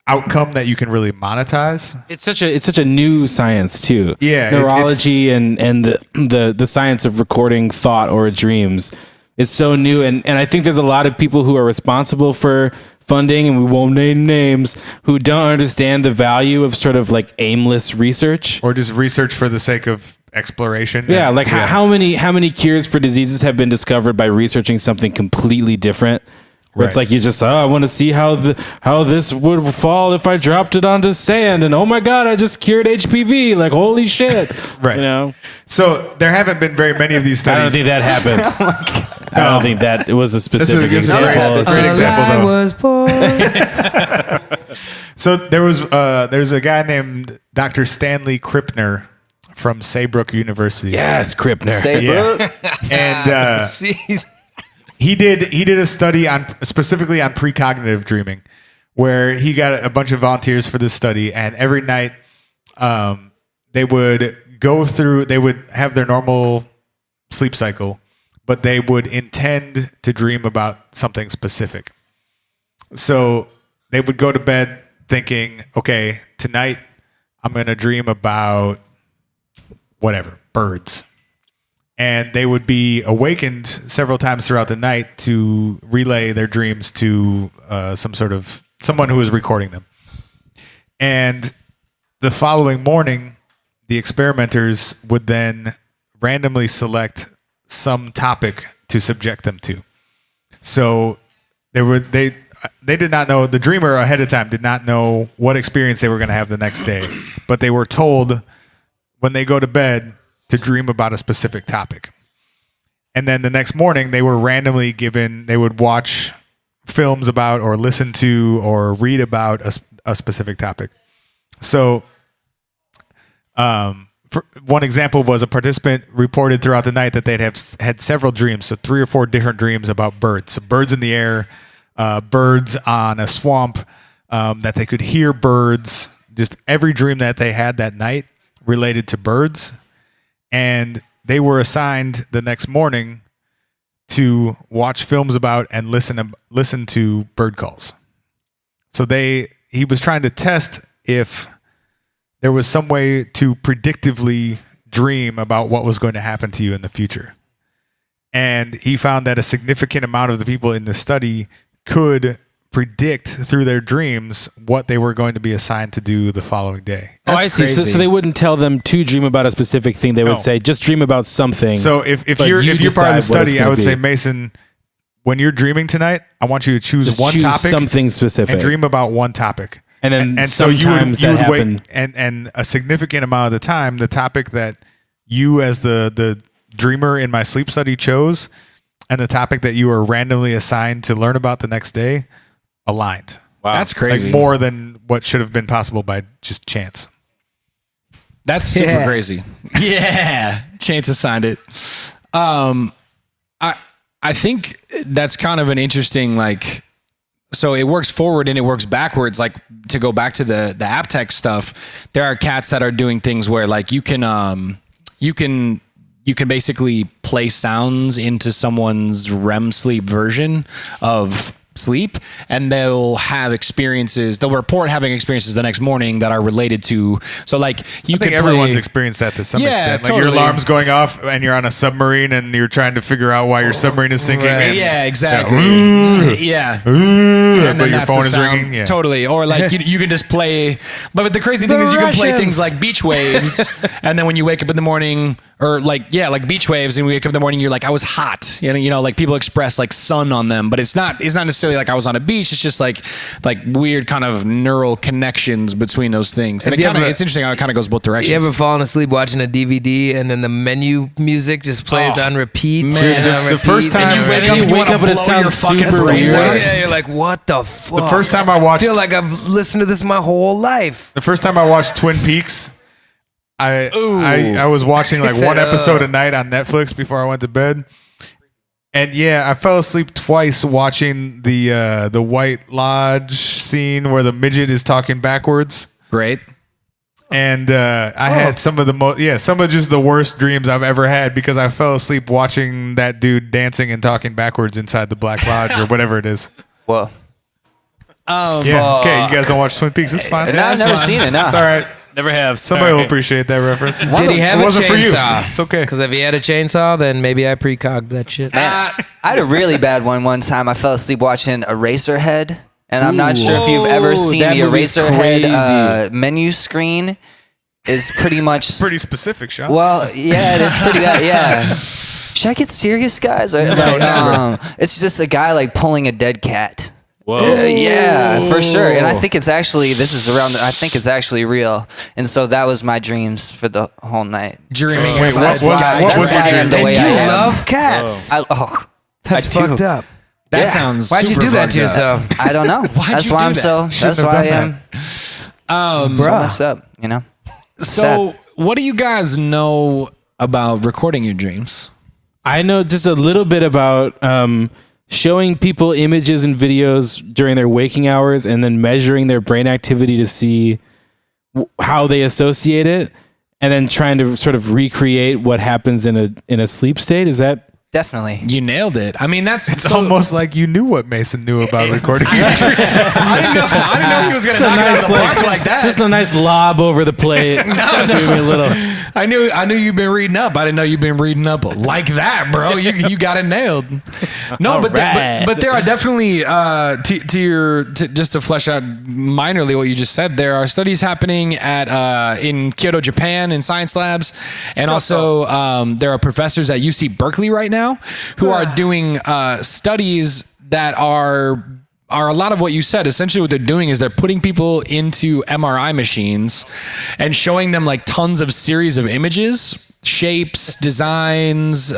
outcome that you can really monetize. It's such a new science too. Yeah, neurology and the science of recording thought or dreams is so new, and I think there's a lot of people who are responsible for funding, and we won't name names, who don't understand the value of sort of like aimless research or just research for the sake of exploration. Yeah, like how many cures for diseases have been discovered by researching something completely different? Where it's like you just I want to see how this would fall if I dropped it onto sand, and oh my god, I just cured HPV! Like holy shit, right? You know. So there haven't been very many of these studies. I don't think that happened. Oh my god. I don't think that it was a specific example. It's a great example, though. I was born. So there's a guy named Dr. Stanley Krippner from Saybrook University. Yes, Krippner. Saybrook. And he did a study specifically on precognitive dreaming, where he got a bunch of volunteers for this study, and every night they would have their normal sleep cycle, but they would intend to dream about something specific. So they would go to bed thinking, okay, tonight I'm going to dream about whatever, birds. And they would be awakened several times throughout the night to relay their dreams to someone who was recording them. And the following morning, the experimenters would then randomly select some topic to subject them to. So they did not know, the dreamer ahead of time did not know what experience they were going to have the next day, but they were told when they go to bed to dream about a specific topic. And then the next morning they were randomly given, they would watch films about or listen to or read about a specific topic. So for one example was a participant reported throughout the night that they'd have had several dreams, so 3 or 4 different dreams about birds. So birds in the air, birds on a swamp, that they could hear birds. Just every dream that they had that night related to birds. And they were assigned the next morning to watch films about and listen to bird calls. So he was trying to test if there was some way to predictively dream about what was going to happen to you in the future. And he found that a significant amount of the people in the study could predict through their dreams what they were going to be assigned to do the following day. Oh, I see. So they wouldn't tell them to dream about a specific thing. They would say, just dream about something. So if you're part of the study, I would say, Mayson, when you're dreaming tonight, I want you to choose one topic, something specific, and dream about one topic. And then and so you would wait, happen. and a significant amount of the time, the topic that you as the dreamer in my sleep study chose, and the topic that you were randomly assigned to learn about the next day aligned. Wow. That's crazy. Like more than what should have been possible by just chance. That's super crazy. Yeah. Chance assigned it. I think that's kind of an interesting, like, so it works forward and it works backwards. Like, to go back to the app tech stuff, there are cats that are doing things where, like, you can basically play sounds into someone's REM sleep version of sleep, and they'll report having experiences the next morning that are related to, so like you I think everyone's experienced that to some extent. Like totally. your alarm's going off and you're on a submarine and you're trying to figure out why your submarine is sinking. Right. And, Yeah, exactly. Yeah. But your phone is ringing. Yeah. Totally. Or like you can just play, but the crazy thing is you can play things like beach waves, and then when you wake up in the morning, or like beach waves, and we wake up in the morning, you're like, I was hot. You know, like people express like sun on them, but it's not necessarily like I was on a beach. It's just like weird kind of neural connections between those things. And it's interesting how it kind of goes both directions. You ever fallen asleep watching a DVD and then the menu music just plays on repeat? Man, the first time you wake up and it sounds super weird. Yeah, you're like, what the fuck? The first time I watched, I feel like I've listened to this my whole life. The first time I watched Twin Peaks, I was watching like one episode a night on Netflix before I went to bed. And yeah, I fell asleep twice watching the White Lodge scene where the midget is talking backwards. Great. And I had some of just the worst dreams I've ever had because I fell asleep watching that dude dancing and talking backwards inside the Black Lodge or whatever it is. Well, yeah. Okay, you guys don't watch Twin Peaks? It's fine. no, I've never seen it. No. It's all right. Never have. Somebody will appreciate that reference. Did he have it a wasn't for you. chainsaw? It's okay. Because if he had a chainsaw, then maybe I precogged that shit. Man, I had a really bad one time. I fell asleep watching Eraserhead, and I'm not sure if you've ever seen that the movie's Eraserhead menu screen. Is pretty much pretty specific, Sean. Well, yeah, it is pretty bad. Yeah. Should I get serious, guys? It's just a guy like pulling a dead cat. Whoa. Yeah, for sure. And I think it's actually real. And so that was my dreams for the whole night. Dreaming. Wait, what was your dream? The way I am. love cats. That's fucked up. That sounds. Why'd you super do that fucked to up. yourself? I don't know. That's you why do I'm that? so. Shouldn't That's have why I done am. So messed up. You know. So, what do you guys know about recording your dreams? I know just a little bit about showing people images and videos during their waking hours and then measuring their brain activity to see how they associate it, and then trying to sort of recreate what happens in a sleep state. Is that? Definitely. You nailed it. I mean, It's almost like you knew what Mayson knew about recording. I didn't know he was going to knock it out of the park like that. Just a nice lob over the plate. Give me a little. I knew you've been reading up. I didn't know you've been reading up like that, bro. You got it nailed. No, but there are definitely just to flesh out minorly what you just said. There are studies happening in Kyoto, Japan, in science labs, and also there are professors at UC Berkeley right now who are doing studies that are a lot of what you said. Essentially what they're doing is they're putting people into MRI machines and showing them like tons of series of images, shapes, designs,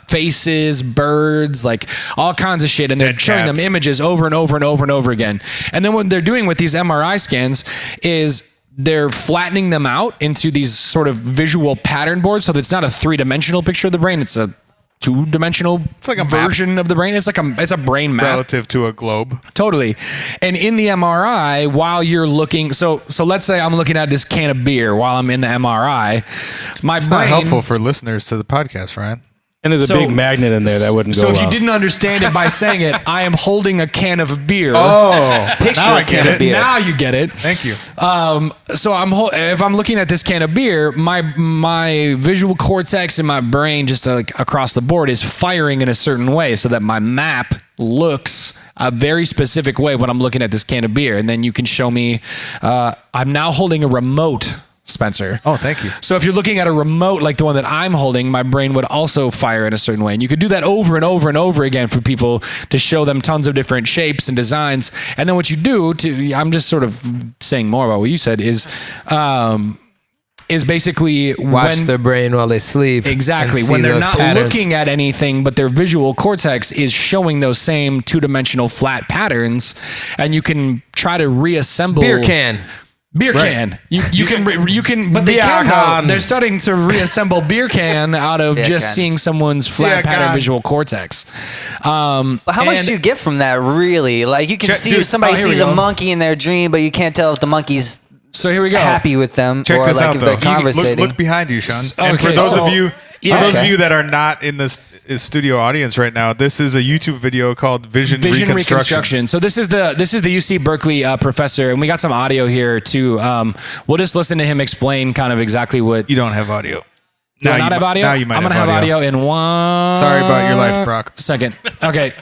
faces, birds, like all kinds of shit. And they're showing them images over and over and over and over again. And then what they're doing with these MRI scans is they're flattening them out into these sort of visual pattern boards. So that it's not a 3-dimensional picture of the brain. It's a 2-dimensional version of the brain. It's a brain map relative to a globe. Totally. And in the MRI, while you're looking, so let's say I'm looking at this can of beer while I'm in the MRI. It's not helpful for listeners to the podcast, Ryan. And there's a big magnet in there that wouldn't go So if well. you didn't understand it by saying it, I am holding a can of beer. Oh, Picture now a I get can of it. beer. Now you get it. Thank you. So if I'm looking at this can of beer, my visual cortex in my brain, just like across the board, is firing in a certain way so that my map looks a very specific way when I'm looking at this can of beer. And then you can show me, I'm now holding a remote, Spencer. Oh, thank you. So if you're looking at a remote like the one that I'm holding, my brain would also fire in a certain way. And you could do that over and over and over again for people to show them tons of different shapes and designs. And then what you do I'm just sort of saying more about what you said is, is basically Watch when their brain while they sleep. exactly and when see they're those not patterns. looking at anything, but their visual cortex is showing those same two-dimensional flat patterns, and you can try to reassemble Beer can. Beer can. You can, but they Beer can. can. They're starting to reassemble beer can out of Beer just can. seeing someone's flat Beer pattern can. visual cortex. But how much do you get from that, really? Like, you can see dude, if somebody here we sees a go. monkey in their dream, but you can't tell if the monkey's So here we go. happy with them Check or this like out, if though. they're conversating. Look behind you, Sean. And Okay, for those so- of you, Yeah, for those okay. of you that are not in this studio audience right now, this is a YouTube video called Vision Reconstruction. So this is the UC Berkeley professor, and we got some audio here too. We'll just listen to him explain kind of exactly what. You don't have audio. Do I not have audio? Now you might I'm gonna have audio in one. Sorry about your life, Brock. Second. Okay.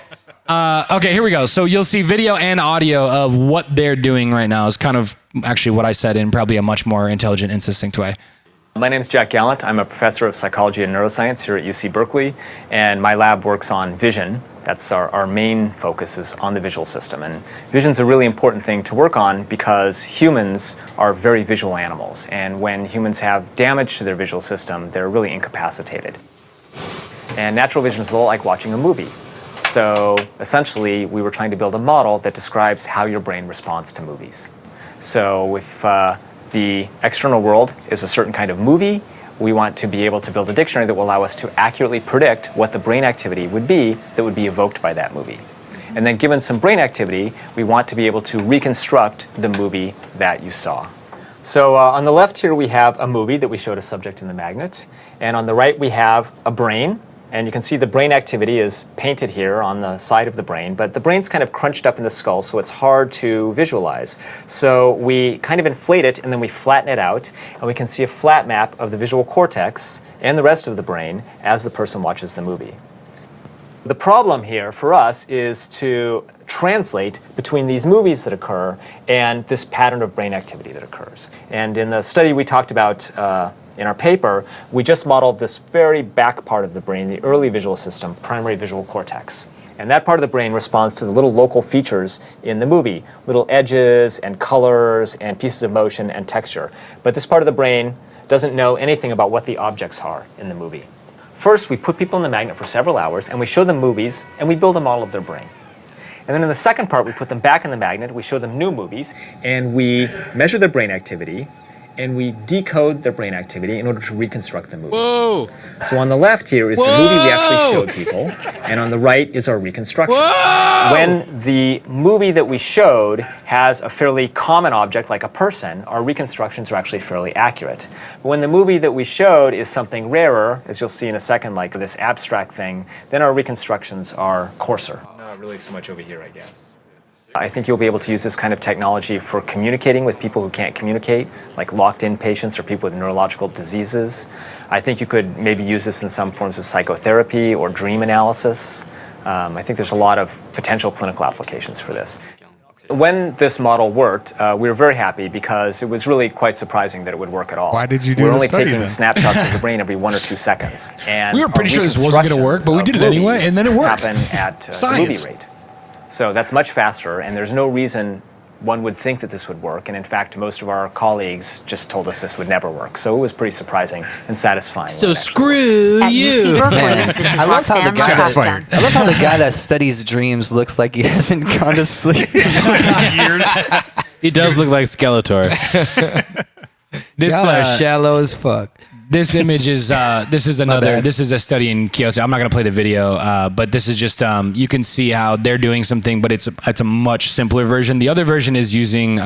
Okay, here we go. So you'll see video and audio of what they're doing right now. Is kind of actually what I said in probably a much more intelligent and succinct way. My name is Jack Gallant. I'm a professor of psychology and neuroscience here at UC Berkeley, and my lab works on vision. That's our main focus is on the visual system. And vision's a really important thing to work on because humans are very visual animals. And when humans have damage to their visual system, they're really incapacitated. And natural vision is a lot like watching a movie. So essentially, we were trying to build a model that describes how your brain responds to movies. So if the external world is a certain kind of movie, we want to be able to build a dictionary that will allow us to accurately predict what the brain activity would be that would be evoked by that movie. And then given some brain activity, we want to be able to reconstruct the movie that you saw. So on the left here we have a movie that we showed a subject in the magnet, and on the right we have a brain. And you can see the brain activity is painted here on the side of the brain, but the brain's kind of crunched up in the skull, so it's hard to visualize. So we kind of inflate it, and then we flatten it out, and we can see a flat map of the visual cortex and the rest of the brain as the person watches the movie. The problem here for us is to translate between these movies that occur and this pattern of brain activity that occurs. And in the study we talked about in our paper, we just modeled this very back part of the brain, the early visual system, primary visual cortex. And that part of the brain responds to the little local features in the movie, little edges and colors and pieces of motion and texture. But this part of the brain doesn't know anything about what the objects are in the movie. First, we put people in the magnet for several hours, and we show them movies, and we build a model of their brain. And then in the second part, we put them back in the magnet, we show them new movies, and we measure their brain activity, and we decode their brain activity in order to reconstruct the movie. Whoa. So on the left here is the movie we actually showed people, and on the right is our reconstruction. Whoa. When the movie that we showed has a fairly common object like a person, our reconstructions are actually fairly accurate. But when the movie that we showed is something rarer, as you'll see in a second, like this abstract thing, then our reconstructions are coarser. Not really so much over here, I guess. I think you'll be able to use this kind of technology for communicating with people who can't communicate, like locked-in patients or people with neurological diseases. I think you could maybe use this in some forms of psychotherapy or dream analysis. I think there's a lot of potential clinical applications for this. When this model worked, we were very happy because it was really quite surprising that it would work at all. Why did you do We're the only study taking then? snapshots of the brain every 1 or 2 seconds. And We were pretty our sure this wasn't gonna work, but we did it reconstructions anyway, of and then it movies worked. happen at the Science. movie rate. So that's much faster, and there's no reason one would think that this would work. And in fact, most of our colleagues just told us this would never work. So it was pretty surprising and satisfying. So when it actually screw At UC you. Berkeley, Man, this is I love how the Roxanne guy Shots that- fired. I love how the guy that studies dreams looks like he hasn't gone to sleep. He does look like Skeletor. This Y'all are shallow as fuck. This image is this is another bad. this is a study in Kyoto. I'm not going to play the video, but this is just you can see how they're doing something, but it's a much simpler version. The other version is using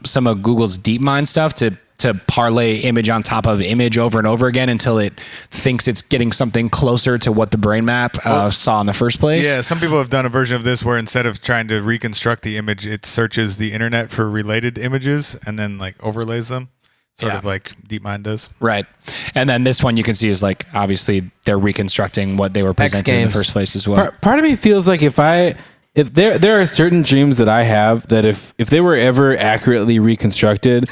some of Google's DeepMind stuff to parlay image on top of image over and over again until it thinks it's getting something closer to what the brain map saw in the first place. Yeah, some people have done a version of this where instead of trying to reconstruct the image, it searches the internet for related images and then like overlays them, sort of like DeepMind does. Right. And then this one you can see is like obviously they're reconstructing what they were presenting in the Games. first place as well. Part of me feels like if I if there are certain dreams that I have that if they were ever accurately reconstructed,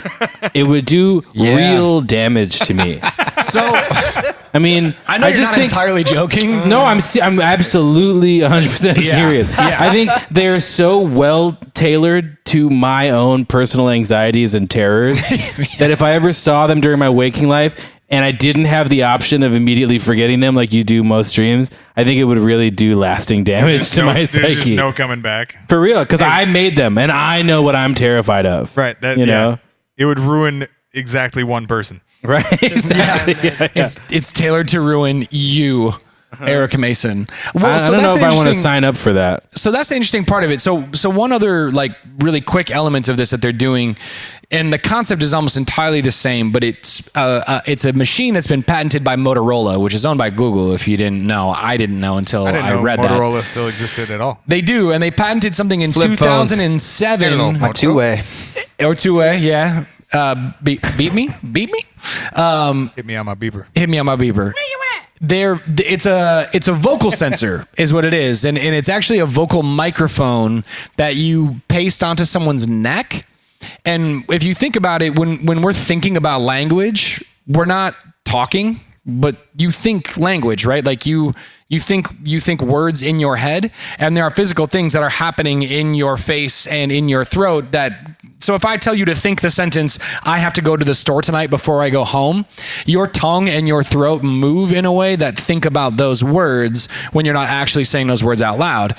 it would do real damage to me. So, I mean, I know you're not entirely joking. No, I'm absolutely 100% serious. Yeah. I think they're so well tailored to my own personal anxieties and terrors that if I ever saw them during my waking life and I didn't have the option of immediately forgetting them like you do most dreams, I think it would really do lasting damage to my psyche. There's just no coming back. For real, because I made them and I know what I'm terrified of. Right. You know? It would ruin exactly one person. Right. Exactly. Yeah. It's tailored to ruin you, Eric Mayson. Well, I don't know if I want to sign up for that. So that's the interesting part of it. So one other like really quick element of this that they're doing, and the concept is almost entirely the same, but it's a machine that's been patented by Motorola, which is owned by Google. If you didn't know, I didn't know until I read that. Motorola still existed at all. They do, and they patented something in Flip 2007. My two-way. Or two-way, yeah. Beat me. Hit me on my beeper. Hit me on my beeper. Where you at? It's a vocal sensor is what it is, and it's actually a vocal microphone that you paste onto someone's neck. And if you think about it, when we're thinking about language, we're not talking, but you think language, right? Like you think words in your head, and there are physical things that are happening in your face and in your throat that. So if I tell you to think the sentence, I have to go to the store tonight before I go home, your tongue and your throat move in a way that think about those words when you're not actually saying those words out loud.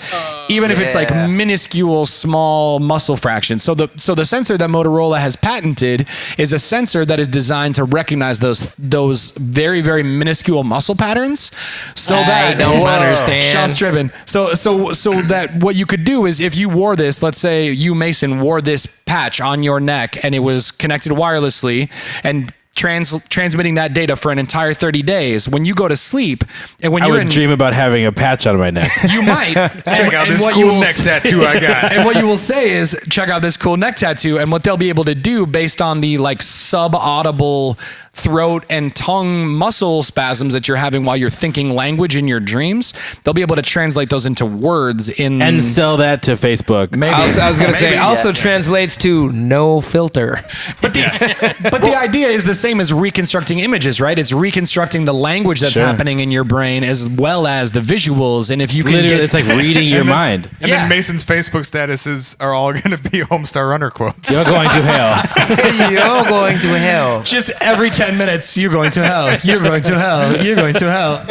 Even if it's like minuscule, small muscle fractions. So the sensor that Motorola has patented is a sensor that is designed to recognize those very, very minuscule muscle patterns. So that I don't understand. Sean's driven. So that what you could do is if you wore this, let's say you, Mayson, wore this patch on your neck and it was connected wirelessly and transmitting that data for an entire 30 days. When you go to sleep and when I you're would dream about having a patch on my neck. you might Check out this cool neck tattoo I got. And what you will say is, check out this cool neck tattoo. And what they'll be able to do based on the like sub-audible throat and tongue muscle spasms that you're having while you're thinking language in your dreams, they'll be able to translate those into words and sell that to Facebook. Maybe. I was going to say, also translates to no filter. But the idea is the same as reconstructing images, right? It's reconstructing the language that's happening in your brain as well as the visuals. And if you can Literally, it's like reading your mind. And then Mason's Facebook statuses are all going to be Homestar Runner quotes. You're going to hell. You're going to hell. just every 10 minutes, you're going to hell. You're going to hell. You're going to hell.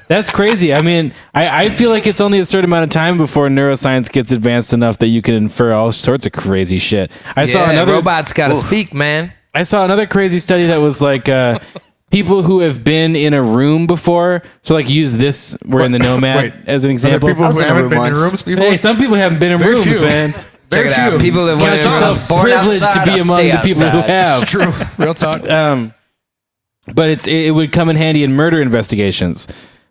That's crazy. I mean, I feel like it's only a certain amount of time before neuroscience gets advanced enough that you can infer all sorts of crazy shit. I saw another robots got to speak, man. I saw another crazy study that was like people who have been in a room before. So like use this, we're in the Nomad as an example. People who haven't been in rooms before? Hey, some people haven't been in rooms, few. man. Check it out. People that Count yourself privileged to be among the people who have. True. Real talk. But it would come in handy in murder investigations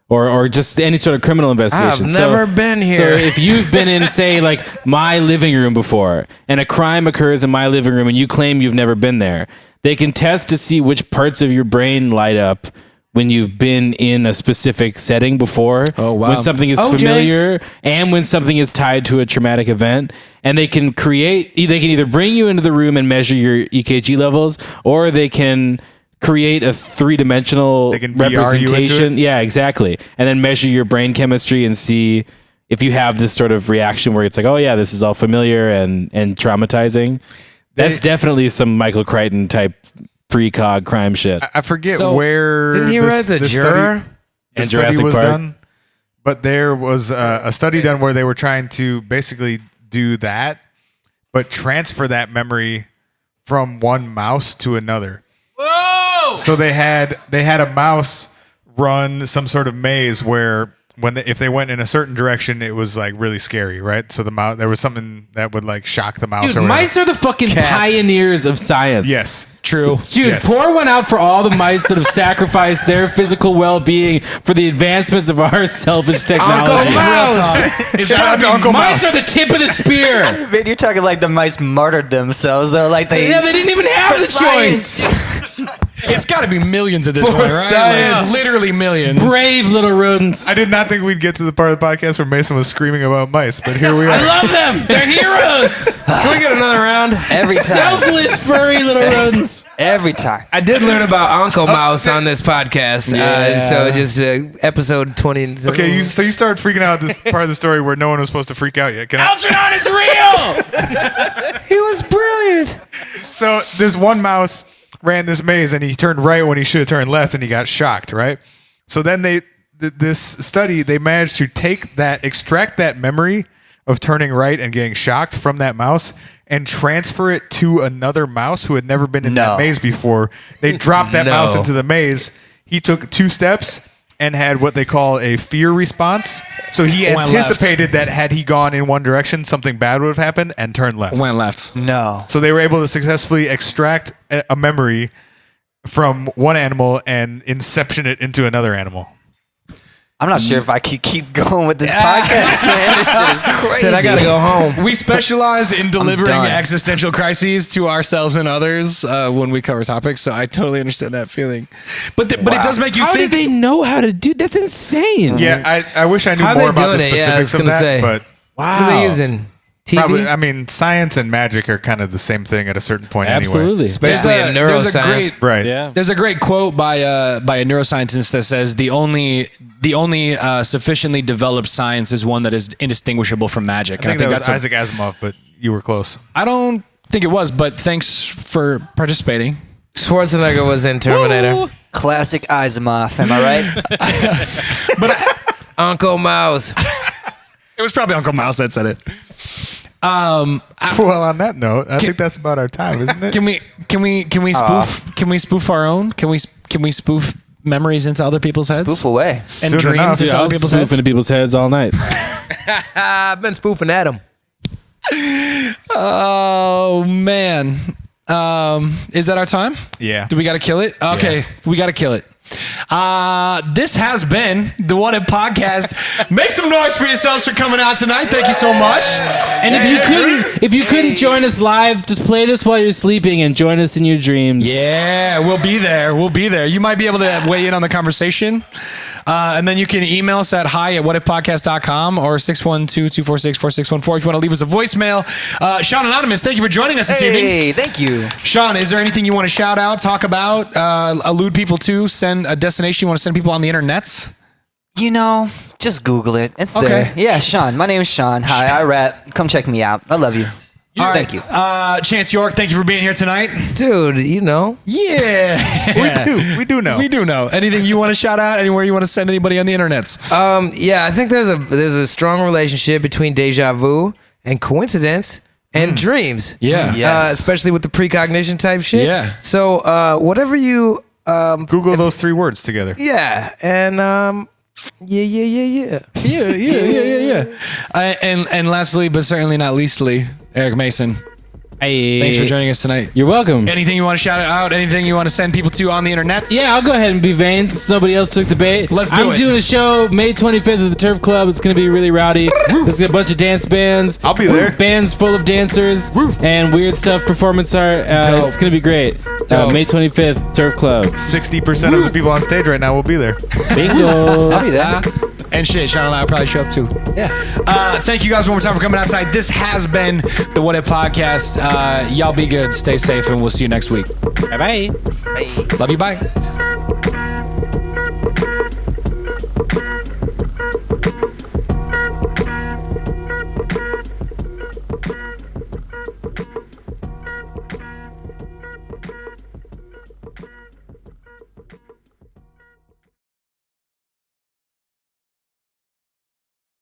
or just any sort of criminal investigation. I've never been here. So if you've been in, say, like my living room before and a crime occurs in my living room and you claim you've never been there, they can test to see which parts of your brain light up when you've been in a specific setting before. Oh, wow. When something is familiar and when something is tied to a traumatic event. And they can either bring you into the room and measure your EKG levels, or they can create a three-dimensional representation. Yeah, exactly. And then measure your brain chemistry and see if you have this sort of reaction where it's like, oh yeah, this is all familiar and traumatizing. That's definitely some Michael Crichton type precog crime shit. I forget where didn't he write The Juror? The study was done, but there was a study done where they were trying to basically do that, but transfer that memory from one mouse to another. Whoa! So they had a mouse run some sort of maze where if they went in a certain direction, it was like really scary, right? So the mouse, there was something that would like shock the mouse. Dude, mice are the fucking pioneers of science. Yes. True. Dude, Yes. pour one out for all the mice that have sacrificed their physical well-being for the advancements of our selfish technology. Uncle Mouse! Shout out to Uncle Mice Mouse. are the tip of the spear. Man, you're talking like the mice martyred themselves, though. Like they Yeah, they didn't even have the choice. It's got to be millions at this point, right? science. Like, literally millions. Brave little rodents. I did not think we'd get to the part of the podcast where Mayson was screaming about mice, but here we are. I love them. They're heroes. Can we get another round? Every time. Selfless, furry little rodents. Every time. I did learn about Uncle Mouse on this podcast. Yeah. So just episode 20. Okay, so you started freaking out at this part of the story where no one was supposed to freak out yet. Can I? Algernon is real. He was brilliant. So this one mouse ran this maze and he turned right when he should have turned left and he got shocked, right? So then this study, they managed to extract that memory of turning right and getting shocked from that mouse and transfer it to another mouse who had never been in that maze before. They dropped that mouse into the maze. He took 2 steps and had what they call a fear response. So he anticipated that had he gone in one direction, something bad would have happened and turned left. Went left. No. So they were able to successfully extract a memory from one animal and inception it into another animal. I'm not sure if I could keep going with this podcast, man. This shit is crazy. Said I gotta go home. We specialize in delivering done. existential crises to ourselves and others when we cover topics. So I totally understand that feeling. But it does make you How think. did they know how to do? That's insane. Yeah, I wish I knew How more they about the doing it? Yeah, I was specifics of gonna that, say. but Wow. What are they using? TV? probably, I mean, science and magic are kind of the same thing at a certain point Absolutely. anyway. Especially in There's a neuroscience. great Right. Yeah. There's a great quote by a neuroscientist that says the only sufficiently developed science is one that is indistinguishable from magic. I think that was that's Isaac Asimov, but you were close. I don't think it was, but thanks for participating. Schwarzenegger was in Terminator. Classic Asimov, am I right? Uncle Mouse. It was probably Uncle Mouse that said it. Well, on that note, I think that's about our time, isn't it? Can we spoof our own? Can we spoof memories into other people's heads? Spoof away. and Soon dreams enough. into I'll other people's spoof heads. into people's heads all night. I've been spoofing at him. Oh man, is that our time? Yeah. Do we got to kill it? Okay, we got to kill it. This has been the What If Podcast. Make some noise for yourselves for coming out tonight. Thank you so much. And if you couldn't join us live, just play this while you're sleeping and join us in your dreams. Yeah, we'll be there. We'll be there. You might be able to weigh in on the conversation. And then you can email us at hi@whatifpodcast.com or 612-246-4614 if you want to leave us a voicemail. Sean Anonymous, thank you for joining us this evening. Hey, thank you. Sean, is there anything you want to shout out, talk about, allude people to, send a destination you want to send people on the internets? You know, just Google it. It's Okay. there. Yeah, Sean. My name is Sean. Hi, I rap. Come check me out. I love you. All right. Thank you. Chance York, thank you for being here tonight. Dude, you know. Yeah. We do know. We do know. Anything you want to shout out? Anywhere you want to send anybody on the internets? Yeah, I think there's a strong relationship between deja vu and coincidence and dreams. Yeah. Yes. Especially with the precognition type shit. Yeah. So whatever you Google those 3 words together. yeah, and yeah. And lastly, but certainly not leastly, Eric Mayson. Hey, Thanks for joining us tonight. You're welcome. Anything you want to shout out? Anything you want to send people to on the internets? Yeah, I'll go ahead and be vain since nobody else took the bait. Let's do I'm it. doing a show May 25th at the Turf Club. It's going to be really rowdy. There's a bunch of dance bands. I'll be there. Bands full of dancers and weird stuff, performance art. It's going to be great. Dope. May 25th, Turf Club. 60% of the people on stage right now will be there. Bingo. I'll be there. And shit, Sean and I will probably show up too. Yeah. Thank you guys one more time for coming outside. This has been the What If Podcast. Y'all be good, stay safe, and we'll see you next week. Bye-bye. Hey. Love you, bye.